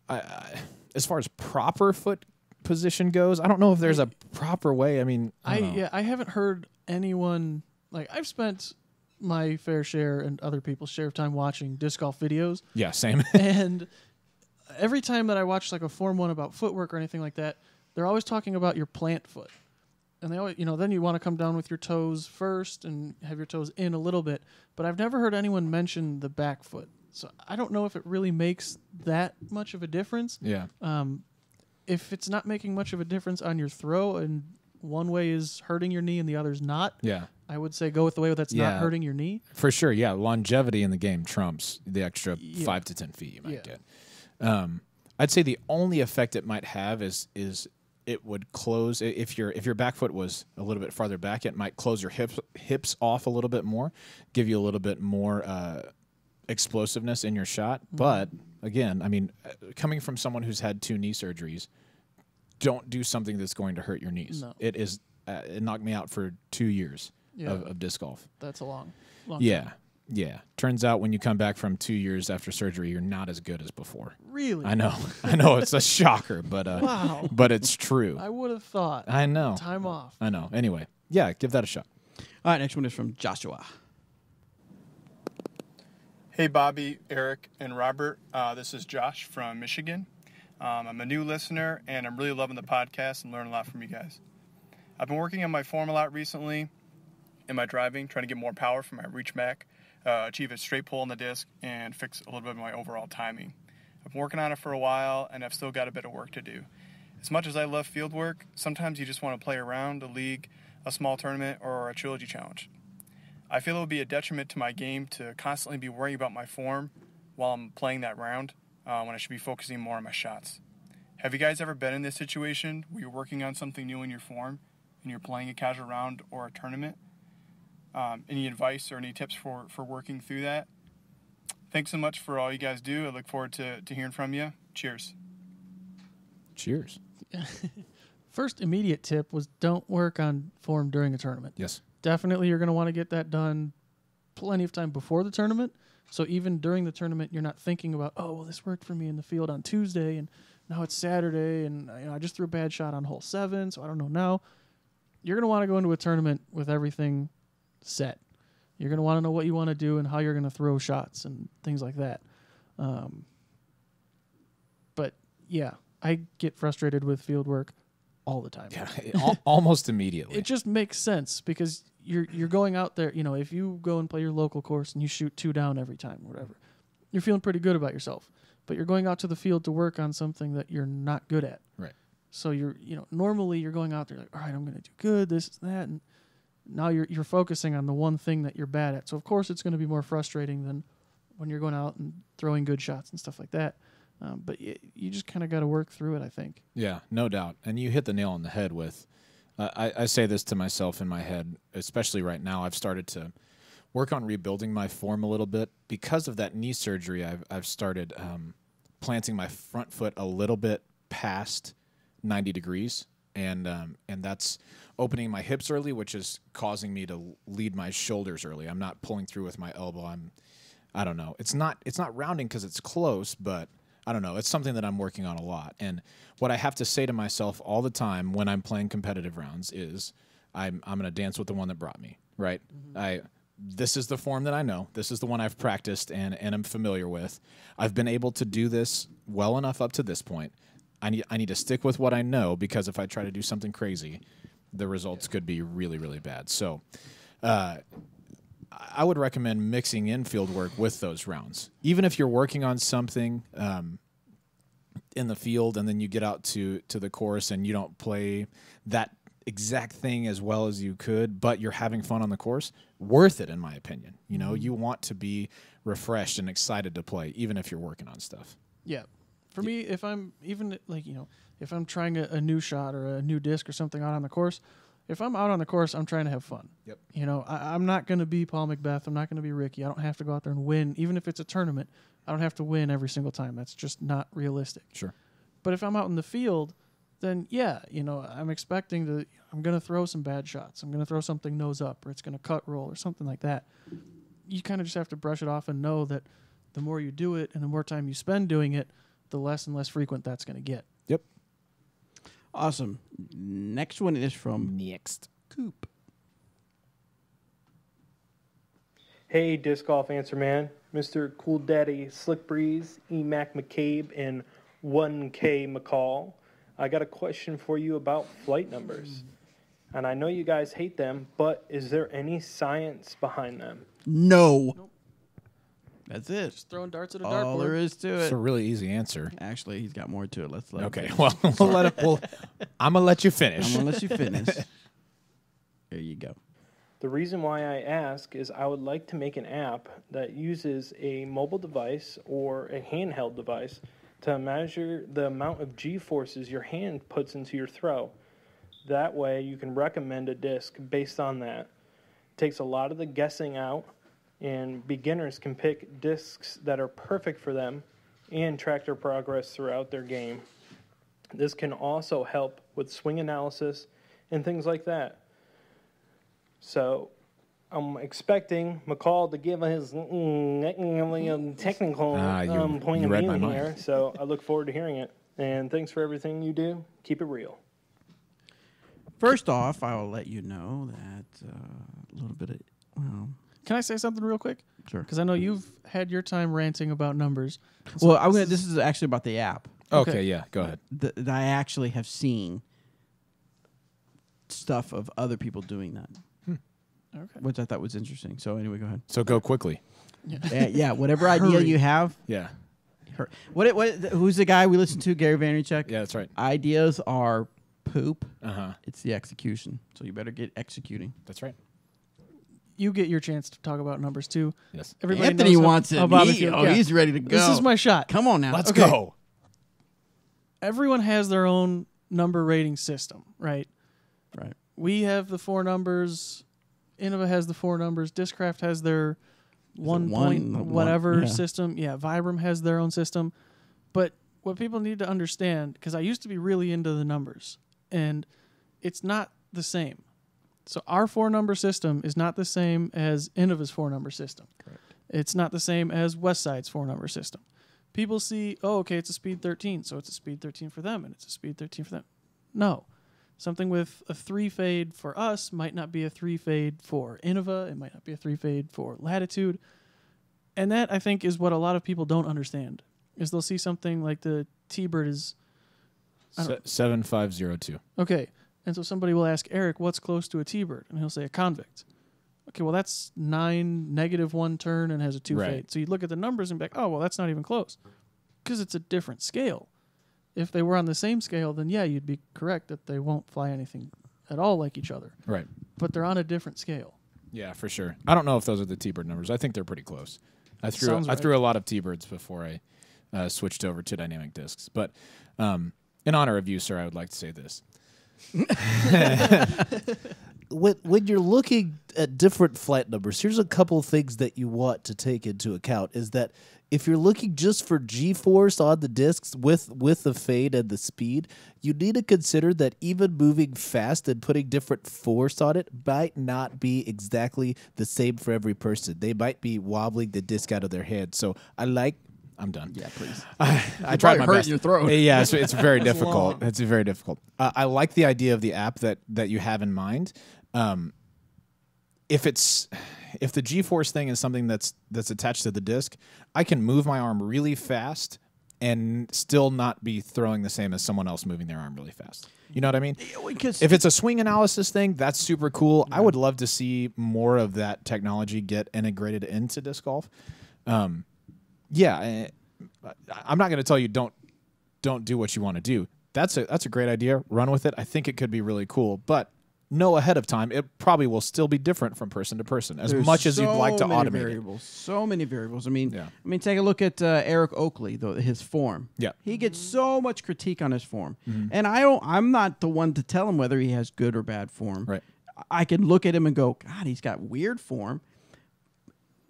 As far as proper foot position goes, I don't know if there's a proper way. I mean, I haven't heard anyone, like, I've spent my fair share and other people's share of time watching disc golf videos. Yeah, same. And every time that I watch like a Form 1 about footwork or anything like that, they're always talking about your plant foot. And they always, then you want to come down with your toes first and have your toes in a little bit. But I've never heard anyone mention the back foot. So I don't know if it really makes that much of a difference. Yeah. If it's not making much of a difference on your throw and one way is hurting your knee and the other's not, I would say go with the way that's not hurting your knee. For sure, yeah. Longevity in the game trumps the extra 5 to 10 feet you might get. I'd say the only effect it might have is it would close if your back foot was a little bit farther back. It might close your hips off a little bit more, give you a little bit more explosiveness in your shot. But again, I mean, coming from someone who's had 2 knee surgeries, don't do something that's going to hurt your knees. No. It knocked me out for 2 years of disc golf. That's a long time. Yeah. Turns out when you come back from 2 years after surgery, you're not as good as before. Really? I know. It's a shocker, but wow. But it's true. I would have thought. I know. Time off. I know. Anyway, yeah, give that a shot. All right, next one is from Joshua. Hey, Bobby, Eric, and Robert. This is Josh from Michigan. I'm a new listener, and I'm really loving the podcast and learning a lot from you guys. I've been working on my form a lot recently in my driving, trying to get more power from my reach back, achieve a straight pull on the disc, and fix a little bit of my overall timing. I've been working on it for a while, and I've still got a bit of work to do. As much as I love field work, sometimes you just want to play around a league, a small tournament, or a trilogy challenge. I feel it would be a detriment to my game to constantly be worrying about my form while I'm playing that round when I should be focusing more on my shots. Have you guys ever been in this situation where you're working on something new in your form and you're playing a casual round or a tournament? Any advice or any tips for working through that? Thanks so much for all you guys do. I look forward to hearing from you. Cheers. Cheers. First immediate tip was don't work on form during a tournament. Yes. Definitely you're going to want to get that done plenty of time before the tournament. So even during the tournament, you're not thinking about, oh, well, this worked for me in the field on Tuesday, and now it's Saturday, and I just threw a bad shot on hole 7, so I don't know now. You're going to want to go into a tournament with everything set. You're going to want to know what you want to do and how you're going to throw shots and things like that. But yeah, I get frustrated with field work all the time. Yeah, almost immediately. It just makes sense because you're going out there. If you go and play your local course and you shoot 2 down every time, or whatever, you're feeling pretty good about yourself. But you're going out to the field to work on something that you're not good at. Right. So normally you're going out there like, all right, I'm going to do good, this, that, and now you're focusing on the one thing that you're bad at. So of course it's going to be more frustrating than when you're going out and throwing good shots and stuff like that. But you just kind of got to work through it, I think. Yeah, no doubt. And you hit the nail on the head with, I say this to myself in my head, especially right now. I've started to work on rebuilding my form a little bit. Because of that knee surgery, I've started planting my front foot a little bit past 90 degrees. And that's opening my hips early, which is causing me to lead my shoulders early. I'm not pulling through with my elbow. I don't know. It's not rounding because it's close, but I don't know. It's something that I'm working on a lot. And what I have to say to myself all the time when I'm playing competitive rounds is I'm going to dance with the one that brought me, right? Mm-hmm. This is the form that I know. This is the one I've practiced and I'm familiar with. I've been able to do this well enough up to this point. I need to stick with what I know, because if I try to do something crazy, the results could be really, really bad. So I would recommend mixing in field work with those rounds. Even if you're working on something in the field and then you get out to the course and you don't play that exact thing as well as you could, but you're having fun on the course, worth it in my opinion. You want to be refreshed and excited to play, even if you're working on stuff. Yeah. For me, if I'm even if I'm trying a new shot or a new disc or something out on the course, if I'm out on the course, I'm trying to have fun. Yep. I'm not going to be Paul McBeth. I'm not going to be Ricky. I don't have to go out there and win. Even if it's a tournament, I don't have to win every single time. That's just not realistic. Sure. But if I'm out in the field, then yeah, I'm expecting I'm going to throw some bad shots. I'm going to throw something nose up, or it's going to cut roll or something like that. You kind of just have to brush it off and know that the more you do it and the more time you spend doing it, the less and less frequent that's going to get. Yep. Awesome. Next one is from Coop. Hey, Disc Golf Answer Man. Mr. Cool Daddy Slick Breeze, Emac McCabe, and 1K McCall. I got a question for you about flight numbers. And I know you guys hate them, but is there any science behind them? No. Nope. That's it. Just throwing darts at a dartboard. All there is to it. It's a really easy answer. Actually, he's got more to it. Let's let him Okay. finish. Well, I'm going to let you finish. I'm going to let you finish. There you go. The reason why I ask is I would like to make an app that uses a mobile device or a handheld device to measure the amount of G-forces your hand puts into your throw. That way you can recommend a disc based on that. It takes a lot of the guessing out, and beginners can pick discs that are perfect for them and track their progress throughout their game. This can also help with swing analysis and things like that. So I'm expecting McCall to give his technical point of view here, so I look forward to hearing it. And thanks for everything you do. Keep it real. First off, I will let you know that a little bit of, Can I say something real quick? Sure. Because I know you've had your time ranting about numbers. Well, this is actually about the app. Okay, yeah, go ahead. That I actually have seen stuff of other people doing that. Okay. Which I thought was interesting. So anyway, go ahead. So go quickly. Yeah, whatever idea you have. Yeah. Who's the guy we listen to? Gary Vaynerchuk? Yeah, that's right. Ideas are poop. Uh-huh. It's the execution. So you better get executing. That's right. You get your chance to talk about numbers too. Yes. Everybody Anthony knows wants it. He's ready to go. This is my shot. Come on now. Let's go. Everyone has their own number rating system, right? Right. We have the 4 numbers. Innova has the 4 numbers. Discraft has their 1 point whatever system. Yeah, Vibram has their own system. But what people need to understand, because I used to be really into the numbers, and it's not the same. So our 4-number system is not the same as Innova's 4-number system. Correct. It's not the same as Westside's 4-number system. People see, oh, okay, it's a speed 13, so it's a speed 13 for them, and it's a speed 13 for them. No. Something with a 3 fade for us might not be a 3 fade for Innova. It might not be a 3 fade for Latitude. And that, I think, is what a lot of people don't understand, is they'll see something like the T-Bird is 7502. Okay. And so somebody will ask Eric, what's close to a T-Bird? And he'll say a convict. Okay, well, that's 9, -1 turn, and has a 2 fade. So you look at the numbers and be like, oh, well, that's not even close. Because it's a different scale. If they were on the same scale, then yeah, you'd be correct that they won't fly anything at all like each other. Right. But they're on a different scale. Yeah, for sure. I don't know if those are the T-Bird numbers. I think they're pretty close. I threw a lot of T-Birds before I switched over to dynamic discs. But in honor of you, sir, I would like to say this. When you're looking at different flight numbers, here's a couple things that you want to take into account. Is that if you're looking just for G-force on the discs with the fade and the speed, you need to consider that even moving fast and putting different force on it might not be exactly the same for every person. They might be wobbling the disc out of their hand. So I'm done. Yeah, please. I tried my best. Your throat. Yeah, so it's very difficult. It's very difficult. I like the idea of the app that you have in mind. If the G-force thing is something that's attached to the disc, I can move my arm really fast and still not be throwing the same as someone else moving their arm really fast. You know what I mean? If it's a swing analysis thing, that's super cool. Yeah. I would love to see more of that technology get integrated into disc golf. Yeah, I'm not going to tell you don't do what you want to do. That's a great idea. Run with it. I think it could be really cool, but know ahead of time it probably will still be different from person to person as much as you'd like to automate it. So many variables. I mean, take a look at Eric Oakley, his form. Yeah, he gets so much critique on his form, and I'm not the one to tell him whether he has good or bad form. Right. I can look at him and go, God, he's got weird form.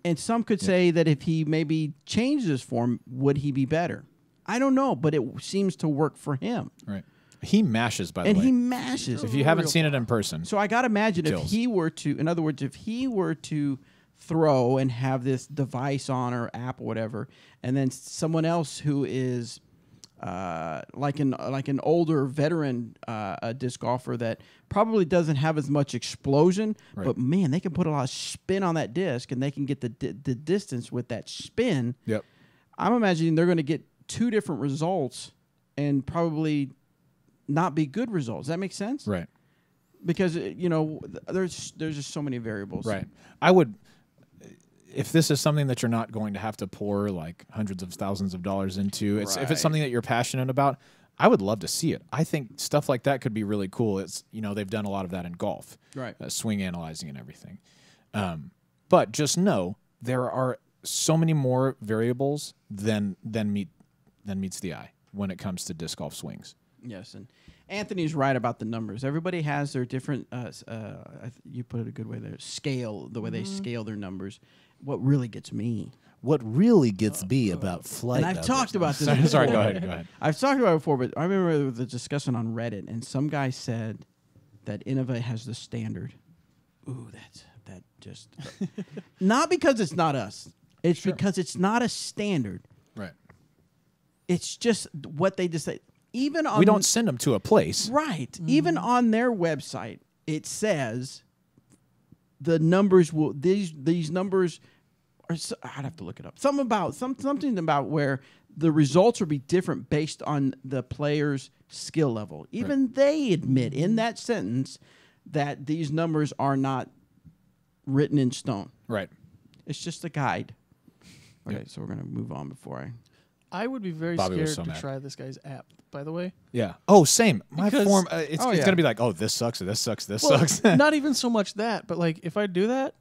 And some could say that if he maybe changed his form, would he be better? I don't know, but it seems to work for him. Right. He mashes, by the way. And he mashes. If you haven't seen it in person. So I got to imagine if he were to, in other words, if he were to throw and have this device on or app or whatever, and then someone else who is like an older veteran disc golfer that probably doesn't have as much explosion, but man, they can put a lot of spin on that disc and they can get the distance with that spin. Yep. I'm imagining they're going to get 2 different results and probably not be good results. Does that make sense? Right. Because there's just so many variables. Right. I would, if this is something that you're not going to have to pour like hundreds of thousands of dollars into, if it's something that you're passionate about, I would love to see it. I think stuff like that could be really cool. It's they've done a lot of that in golf, right? Swing analyzing and everything. But just know there are so many more variables than meets the eye when it comes to disc golf swings. Yes, and Anthony's right about the numbers. Everybody has their different, you put it a good way there, scale, the way they scale their numbers. What really gets me about flight and I've talked about this before. Sorry, go ahead. I've talked about it before, but I remember the discussion on Reddit, and some guy said that Innova has the standard. Ooh, that just... not because it's not us. It's because it's not a standard. Right. It's just what they decide. Even on we don't send them to a place. Right. Mm-hmm. Even on their website, it says the numbers will these numbers are I'd have to look it up. Something about where the results will be different based on the player's skill level. Even they admit in that sentence that these numbers are not written in stone. Right. It's just a guide. Okay, so we're going to move on before I would be very scared to try this guy's app, by the way. Yeah. Oh, same. My form, it's going to be like, oh, this sucks, this sucks. Not even so much that, but like if I do that,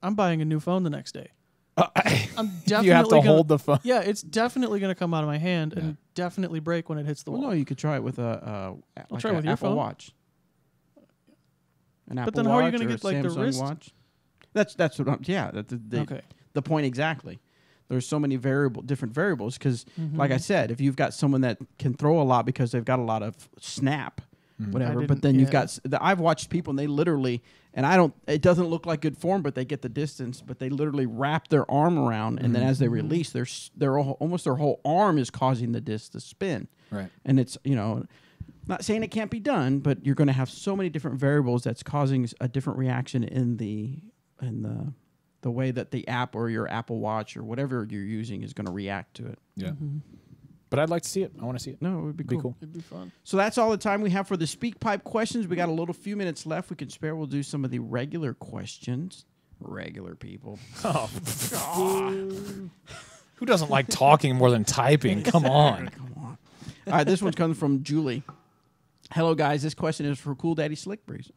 I'm buying a new phone the next day. I'm definitely you have to hold the phone. Yeah, it's definitely going to come out of my hand and definitely break when it hits the wall. No, you could try it with try it with your Apple phone. Watch. An Apple then Watch how are you going to get like Samsung the wrist watch? That's what I'm. Yeah, the point exactly. There's so many different variables because, like I said, if you've got someone that can throw a lot because they've got a lot of snap, whatever. But then you've got I've watched people and they literally, and it doesn't look like good form, but they get the distance, but they literally wrap their arm around, and then as they release, almost their whole arm is causing the disc to spin. Right. And it's, not saying it can't be done, but you're going to have so many different variables that's causing a different reaction in the way that the app or your Apple Watch or whatever you're using is going to react to it. Yeah. But I'd like to see it. I want to see it. No, it would be cool. It'd be fun. So that's all the time we have for the Speak Pipe questions. We got a little few minutes left we can spare. We'll do some of the regular questions. Regular people. Oh. Who doesn't like talking more than typing? Come on. Come on. All right, this one's coming from Julie. Hello, guys. This question is for Cool Daddy Slick Breeze.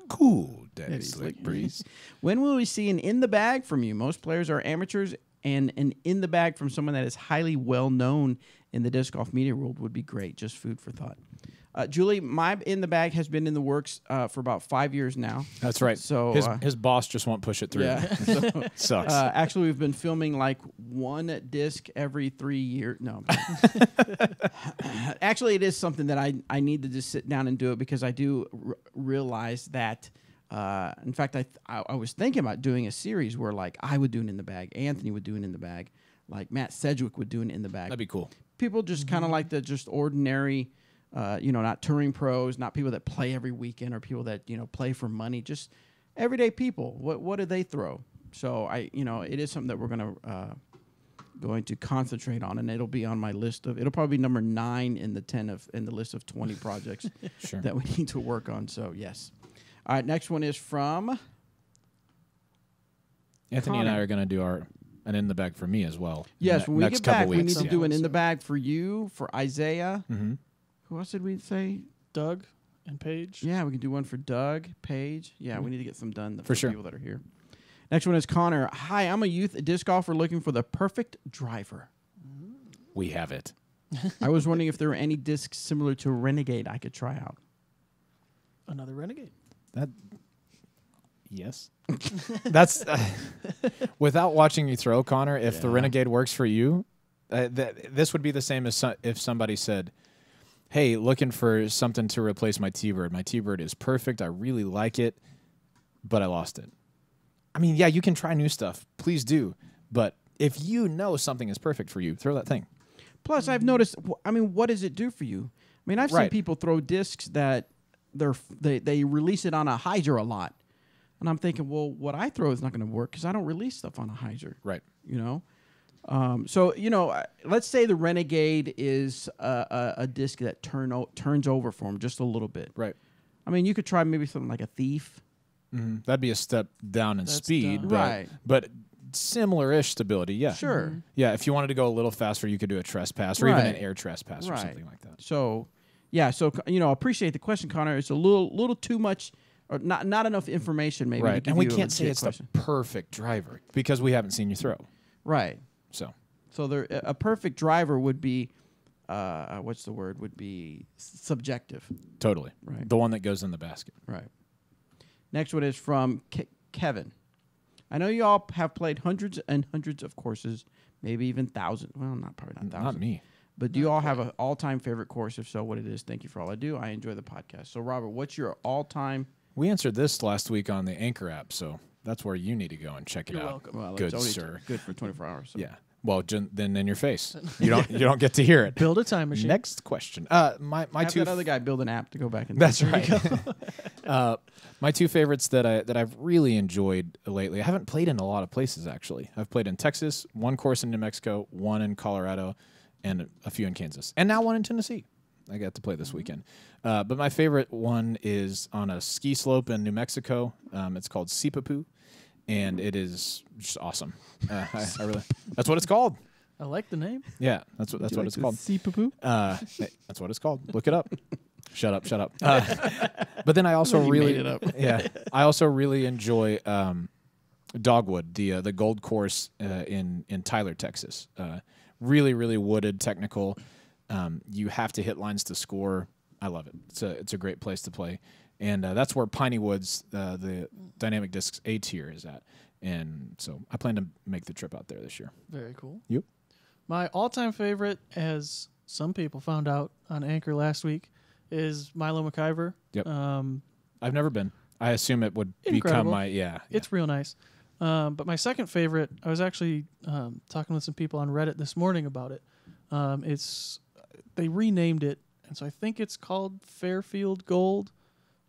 Cool Daddy Slick Breeze. When will we see an in the bag from you? Most players are amateurs, and an in the bag from someone that is highly well known in the disc golf media world would be great. Just food for thought. Julie, my in the bag has been in the works for about 5 years now. That's right. So his boss just won't push it through. Yeah. Sucks. Actually, we've been filming like one disc every 3 years. No. Actually, it is something that I need to just sit down and do it because I do realize that. In fact, I was thinking about doing a series where like I would do an in the bag, Anthony would do an in the bag, like Matt Sedgwick would do an in the bag. That'd be cool. People just kind of like the just ordinary. Not touring pros, not people that play every weekend or people that, play for money, just everyday people. What do they throw? So it is something that we're going to concentrate on, and it'll be on my list it'll probably be number 9 in the list of 20 projects that we need to work on. So yes. All right. Next one is from Anthony and I are going to do an in the bag for me as well. Yes. When we next get back, weeks. we need to do an in the bag for you, for Isaiah. Mm-hmm. Who else did we say? Doug and Paige. Yeah, we can do one for Doug, Paige. Yeah, we need to get some done for sure. People that are here. Next one is Connor. Hi, I'm a youth disc golfer looking for the perfect driver. We have it. I was wondering if there were any discs similar to Renegade I could try out. Another Renegade. Yes. That's without watching you throw, Connor. If the Renegade works for you, this would be the same as if somebody said, hey, looking for something to replace my T-Bird. My T-Bird is perfect. I really like it, but I lost it. I mean, yeah, you can try new stuff. Please do. But if you know something is perfect for you, throw that thing. Plus, I've noticed, what does it do for you? I mean, I've seen people throw discs that they release it on a hyzer a lot. And I'm thinking, well, what I throw is not going to work because I don't release stuff on a hyzer. Right. So, let's say the Renegade is a disc that turns over for him just a little bit. Right. I mean, you could try maybe something like a Thief. Mm-hmm. That'd be a step down in speed. Right. But similar-ish stability, yeah. Sure. Yeah, if you wanted to go a little faster, you could do a trespass or even an air trespass or something like that. So, yeah. So, appreciate the question, Connor. It's a little too much or not enough information maybe. Right. And we can't say it's the perfect driver because we haven't seen you throw. Right. So a perfect driver would be, what's the word? Would be subjective. Totally. Right. The one that goes in the basket. Right. Next one is from Kevin. I know you all have played hundreds and hundreds of courses, maybe even thousands. Well, not thousands. Not me. But do you all have an all-time favorite course? If so, what it is? Thank you for all I do. I enjoy the podcast. So, Robert, what's your all-time? We answered this last week on the Anchor app, so that's where you need to go and check it out. Welcome. Well, good, it's sir. Good for 24 hours. So. Yeah. Well, then in your face. You don't get to hear it. Build a time machine. Next question. My have two. That other guy build an app to go back and. That's right. My two favorites that I've really enjoyed lately. I haven't played in a lot of places actually. I've played in Texas, one course in New Mexico, one in Colorado, and a few in Kansas, and now one in Tennessee. I got to play this weekend. But my favorite one is on a ski slope in New Mexico. It's called Sipapu. And it is just awesome. I really, that's what it's called. I like the name. Yeah, that's what it's called. Sipapu? That's what it's called. Look it up. Shut up. But then I also really made it up. Yeah, I also really enjoy Dogwood, the gold course in Tyler, Texas. Really, really wooded, technical. You have to hit lines to score. I love it. It's a great place to play. And that's where Piney Woods, the Dynamic Discs A tier is at. And so I plan to make the trip out there this year. Very cool. You? My all-time favorite, as some people found out on Anchor last week, is Milo McIver. Yep. I've never been. I assume it would Incredible. become my It's real nice. But my second favorite, I was actually talking with some people on Reddit this morning about it. They renamed it, and so I think it's called Fairfield Gold.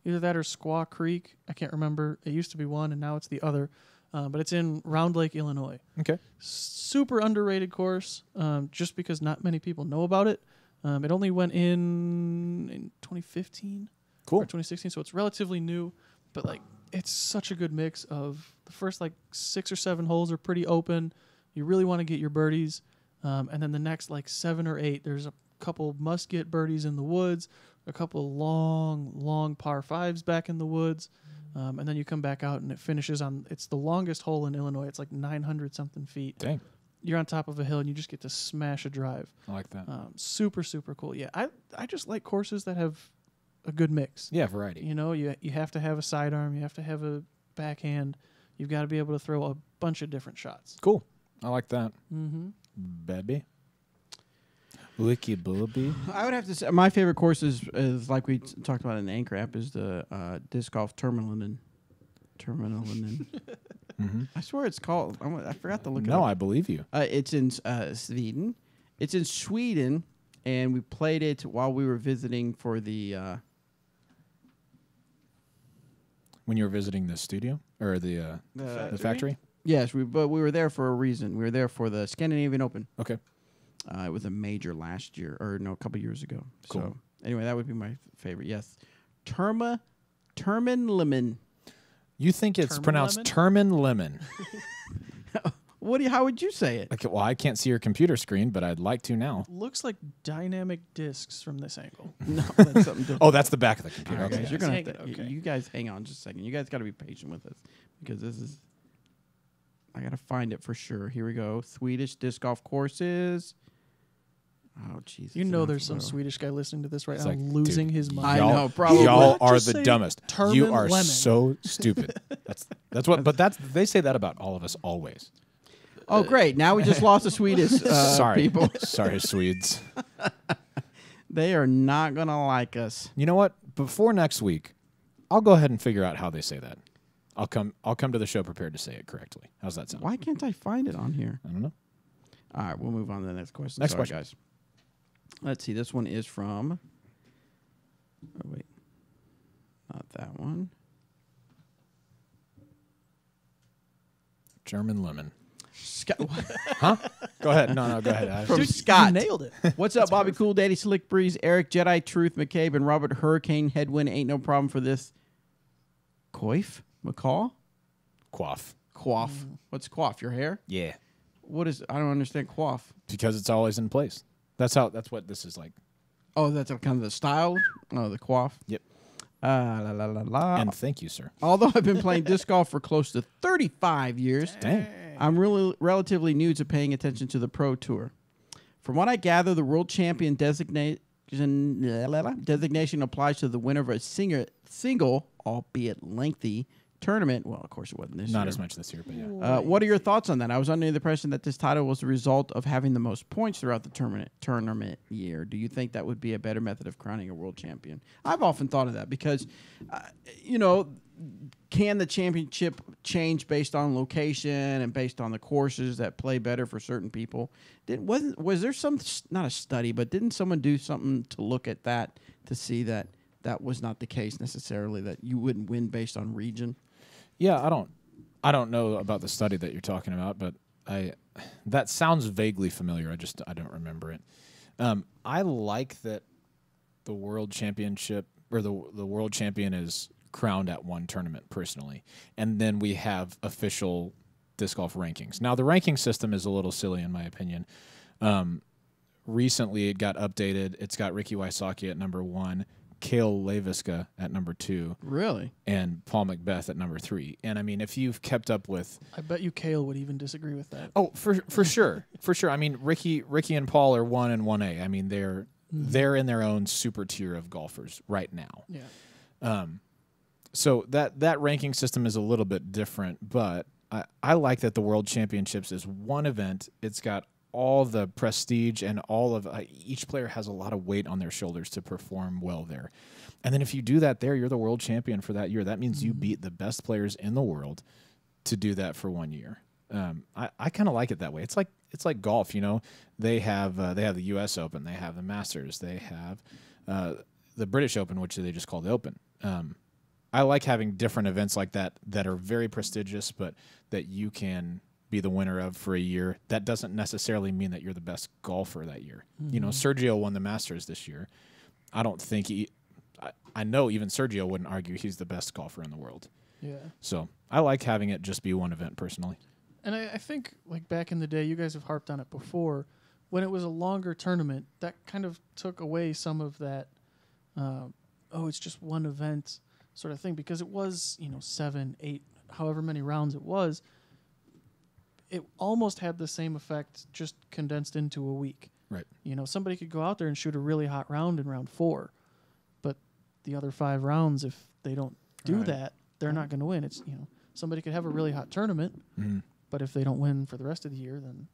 Either that or Squaw Creek. I can't remember. It used to be one, and now it's the other. But it's in Round Lake, Illinois. Okay. Super underrated course, just because not many people know about it. It only went in 2015. Cool. Or 2016, so it's relatively new. But like, it's such a good mix of the first like 6 or 7 holes are pretty open. You really want to get your birdies, and then the next like 7 or 8, there's a couple must get birdies in the woods, a couple long par 5s back in the woods, and then you come back out and it finishes on. It's the longest hole in Illinois. It's like 900 something feet. Dang. You're on top of a hill and you just get to smash a drive. I like that. Super cool. Yeah, I just like courses that have a good mix. Yeah, variety. You know, you have to have a sidearm, you have to have a backhand, you've got to be able to throw a bunch of different shots. Cool. I like that. Mm-hmm. Baby. Wiki booby. I would have to say my favorite course is like we talked about in the Anchor app is the disc golf Terminalen. Mm-hmm. I swear it's called. I forgot to look it up. No, I believe you. It's in Sweden. It's in Sweden, and we played it while we were visiting for the. When you were visiting the studio or the factory? Yes, but we were there for a reason. We were there for the Scandinavian Open. Okay. It was a major last year, or no, a couple years ago. Cool. So anyway, that would be my favorite. Yes, Terminalen. You think it's pronounced Terminalen? How would you say it? Okay, well, I can't see your computer screen, but I'd like to now. Looks like dynamic discs from this angle. No, that's something different. Oh, that's the back of the computer. Right, okay. guys, you're gonna you guys hang on just a second. You guys got to be patient with us because this is. I gotta find it for sure. Here we go. Swedish disc golf courses. Oh, Jesus. You know there's some Swedish guy listening to this right now losing his mind. I know, probably. Y'all are the dumbest. You are lemon. so stupid. That's what. But they say that about all of us always. Oh, great! Now we just lost the Swedish Sorry, people. Sorry, Swedes. They are not gonna like us. You know what? Before next week, I'll go ahead and figure out how they say that. I'll come to the show prepared to say it correctly. How's that sound? Why can't I find it on here? I don't know. All right, we'll move on to the next question. Next Sorry, question, guys. Let's see. This one is from. Oh wait, not that one. German lemon. Scott. Huh? Go ahead. No, go ahead. From Scott. You nailed it. What's up, Bobby Cool, Daddy Slick Breeze, Eric, Jedi Truth, McCabe, and Robert Hurricane Headwind? Ain't no problem for this. Coif? McCall? Quaff. Quaff. What's quaff? Your hair? Yeah. What is? I don't understand quaff. Because it's always in place. That's what this is like. Oh, that's kind of the style? Oh, the quaff? Yep. La, la, la, la. And thank you, sir. Although I've been playing disc golf for close to 35 years, Dang. I'm really relatively new to paying attention to the Pro Tour. From what I gather, the World Champion designation applies to the winner of a single, albeit lengthy, tournament. Well, of course, it wasn't this year. Not as much this year, but yeah. What are your thoughts on that? I was under the impression that this title was the result of having the most points throughout the tournament year. Do you think that would be a better method of crowning a world champion? I've often thought of that because, can the championship change based on location and based on the courses that play better for certain people? Was there some, not a study, but didn't someone do something to look at that to see that that was not the case necessarily, that you wouldn't win based on region? Yeah, I don't know about the study that you're talking about, but that sounds vaguely familiar. I don't remember it. I like that the world championship or the world champion is crowned at one tournament personally, and then we have official disc golf rankings. Now the ranking system is a little silly in my opinion. Recently it got updated. It's got Ricky Wysocki at number 1. Cale Leviska at number 2. Really? And Paul Macbeth at number 3. And I mean, if you've kept up with, I bet you Cale would even disagree with that. Oh, for sure, for sure. I mean, Ricky and Paul are 1 and 1A. I mean, they're in their own super tier of golfers right now. Yeah. So that ranking system is a little bit different, but I like that the World Championships is one event. It's got all the prestige and all of each player has a lot of weight on their shoulders to perform well there. And then if you do that there, you're the world champion for that year. That means you beat the best players in the world to do that for 1 year. I kind of like it that way. It's like golf, you know. They have the U.S. Open, they have the Masters, they have the British Open, which they just call the Open. I like having different events like that are very prestigious, but that you can be the winner of for a year. That doesn't necessarily mean that you're the best golfer that year. Mm-hmm. You know, Sergio won the Masters this year. I don't think I know even Sergio wouldn't argue he's the best golfer in the world. Yeah. So I like having it just be one event personally. And I think, like, back in the day, you guys have harped on it before, when it was a longer tournament, that kind of took away some of that, it's just one event sort of thing, because it was, 7, 8, however many rounds it was. It almost had the same effect, just condensed into a week. Right. Somebody could go out there and shoot a really hot round in round 4, but the other 5 rounds, if they don't do that, they're not going to win. It's, somebody could have a really hot tournament, but if they don't win for the rest of the year, then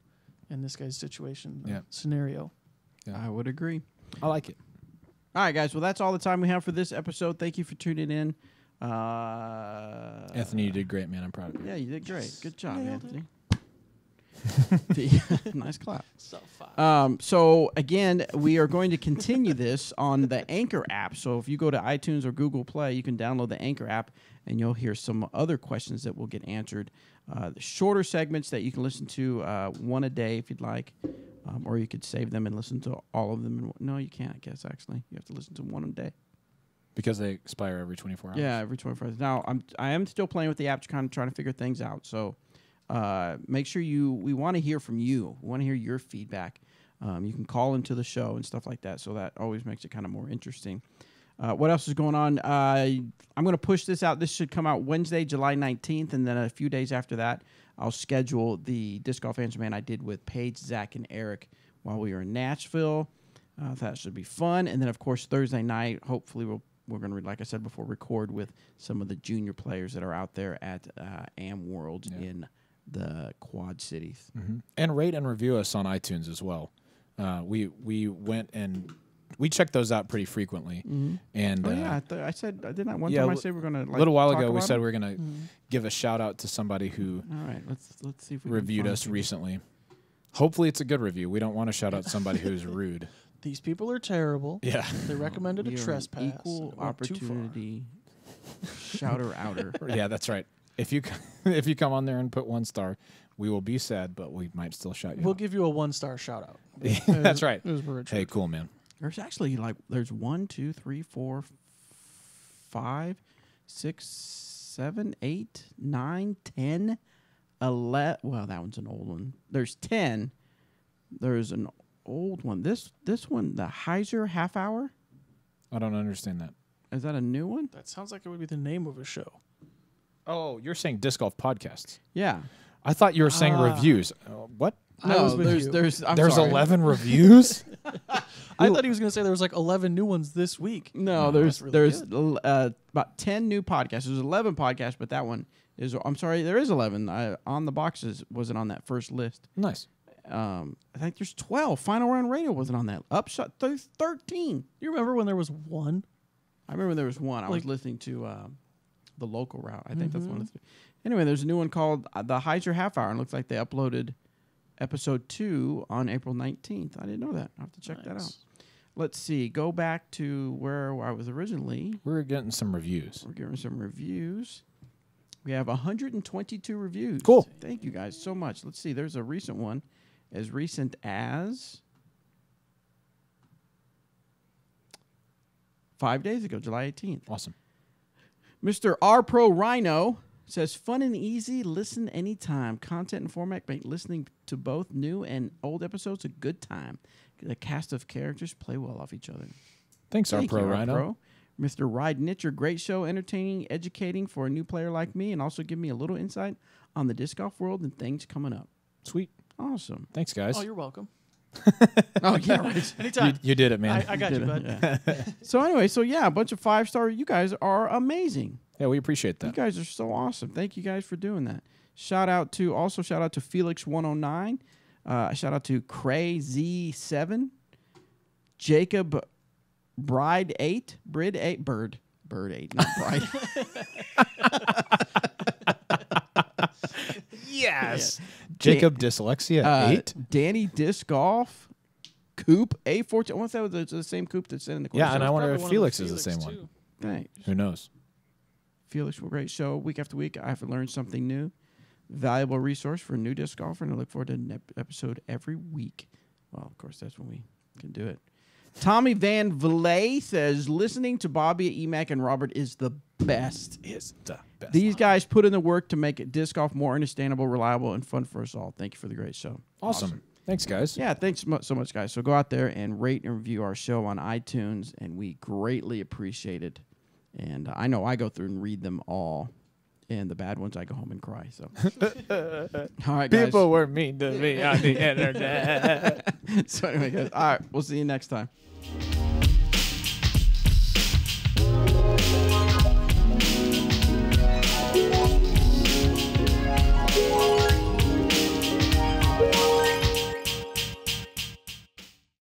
in this guy's situation, scenario. Yeah. I would agree. I like it. All right, guys. Well, that's all the time we have for this episode. Thank you for tuning in. Anthony, you did great, man. I'm proud of you. Yeah, you did great. Good job, Anthony. Nice clap. So fun. So again, we are going to continue this on the Anchor app. So if you go to iTunes or Google Play, you can download the Anchor app, and you'll hear some other questions that will get answered. The shorter segments that you can listen to one a day if you'd like, or you could save them and listen to all of them. No, you can't, I guess, actually. You have to listen to one a day. Because they expire every 24 hours. Yeah, every 24 hours. Now, I am still playing with the app, kind of trying to figure things out. So make sure we want to hear from you. We want to hear your feedback. You can call into the show and stuff like that, so that always makes it kind of more interesting. What else is going on? I'm going to push this out. This should come out Wednesday, July 19th, and then a few days after that, I'll schedule the Disc Golf Answer Man I did with Paige, Zach, and Eric while we were in Nashville. That should be fun. And then, of course, Thursday night, hopefully we're going to, like I said before, record with some of the junior players that are out there at Am World in the Quad Cities. Mm-hmm. And rate and review us on iTunes as well. We went and we check those out pretty frequently. Mm-hmm. And I said I did not one time. I said we're going to a little while ago. We said we're going to give a shout out to somebody who let's see if we reviewed us recently. Hopefully, it's a good review. We don't want to shout out somebody who's rude. These people are terrible. Yeah, they recommended a trespass. Equal opportunity shouter outer. Yeah, that's right. If you come on there and put 1 star, we will be sad, but we might still shout you. We'll give you a 1-star shout out. That's right. It Hey, cool, man. There's actually there's 1, 2, 3, 4, 5, 6, 7, 8, 9, 10, 11. Well, that one's an old one. There's 10. There's an old one. This one, the Heiser Half Hour. I don't understand that. Is that a new one? That sounds like it would be the name of a show. Oh, you're saying Disc Golf Podcasts. Yeah. I thought you were saying reviews. What? No, there's 11 reviews? I thought he was going to say there was like 11 new ones this week. No, there's about 10 new podcasts. There's 11 podcasts, but that one is, I'm sorry, there is 11. On the boxes wasn't on that first list. Nice. I think there's 12. Final Round Radio wasn't on that. Upshot, there's 13. You remember when there was 1? I remember there was 1. I was listening to the local route. I think that's one of the. Anyway, there's a new one called the Heiser Half Hour, and it looks like they uploaded episode 2 on April 19th. I didn't know that. I'll have to check that out. Let's see. Go back to where I was originally. We're getting some reviews. We're getting some reviews. We have 122 reviews. Cool. Thank you guys so much. Let's see. There's a recent one. As recent as 5 days ago, July 18th. Awesome. Mr. R Pro Rhino says, fun and easy, listen anytime. Content and format make listening to both new and old episodes a good time. The cast of characters play well off each other. Thanks, R Pro Rhino. Pro. Mr. Ride Nitcher, great show, entertaining, educating for a new player like me, and also give me a little insight on the disc golf world and things coming up. Sweet. Awesome. Thanks, guys. Oh, you're welcome. Oh, yeah, right. Anytime. You did it, man. I got you, bud. Yeah. So anyway, a bunch of 5-star. You guys are amazing. Yeah, we appreciate that. You guys are so awesome. Thank you guys for doing that. Shout out to Felix109. Shout out to Cray Z7, Jacob Bride 8, Bird 8, not Bride. Yes. Jacob Dyslexia 8. Danny Disc Golf, Coop A14. I want to say it was the same Coop that's in the question. Yeah, and I wonder if Felix is the same too. one. Thanks. Who knows? Felix, well, great show. Week after week, I have learned something new. Valuable resource for a new disc golfer, and I look forward to an episode every week. Well, of course, that's when we can do it. Tommy Van Villay says, listening to Bobby, Emac, and Robert is the best. Is the best. These guys put in the work to make disc golf more understandable, reliable, and fun for us all. Thank you for the great show. Awesome. Thanks, guys. Yeah, thanks so much, guys. So go out there and rate and review our show on iTunes, and we greatly appreciate it. And I know I go through and read them all. And the bad ones, I go home and cry. So, all right, guys. People were mean to me on the internet. So anyway, guys, all right, we'll see you next time.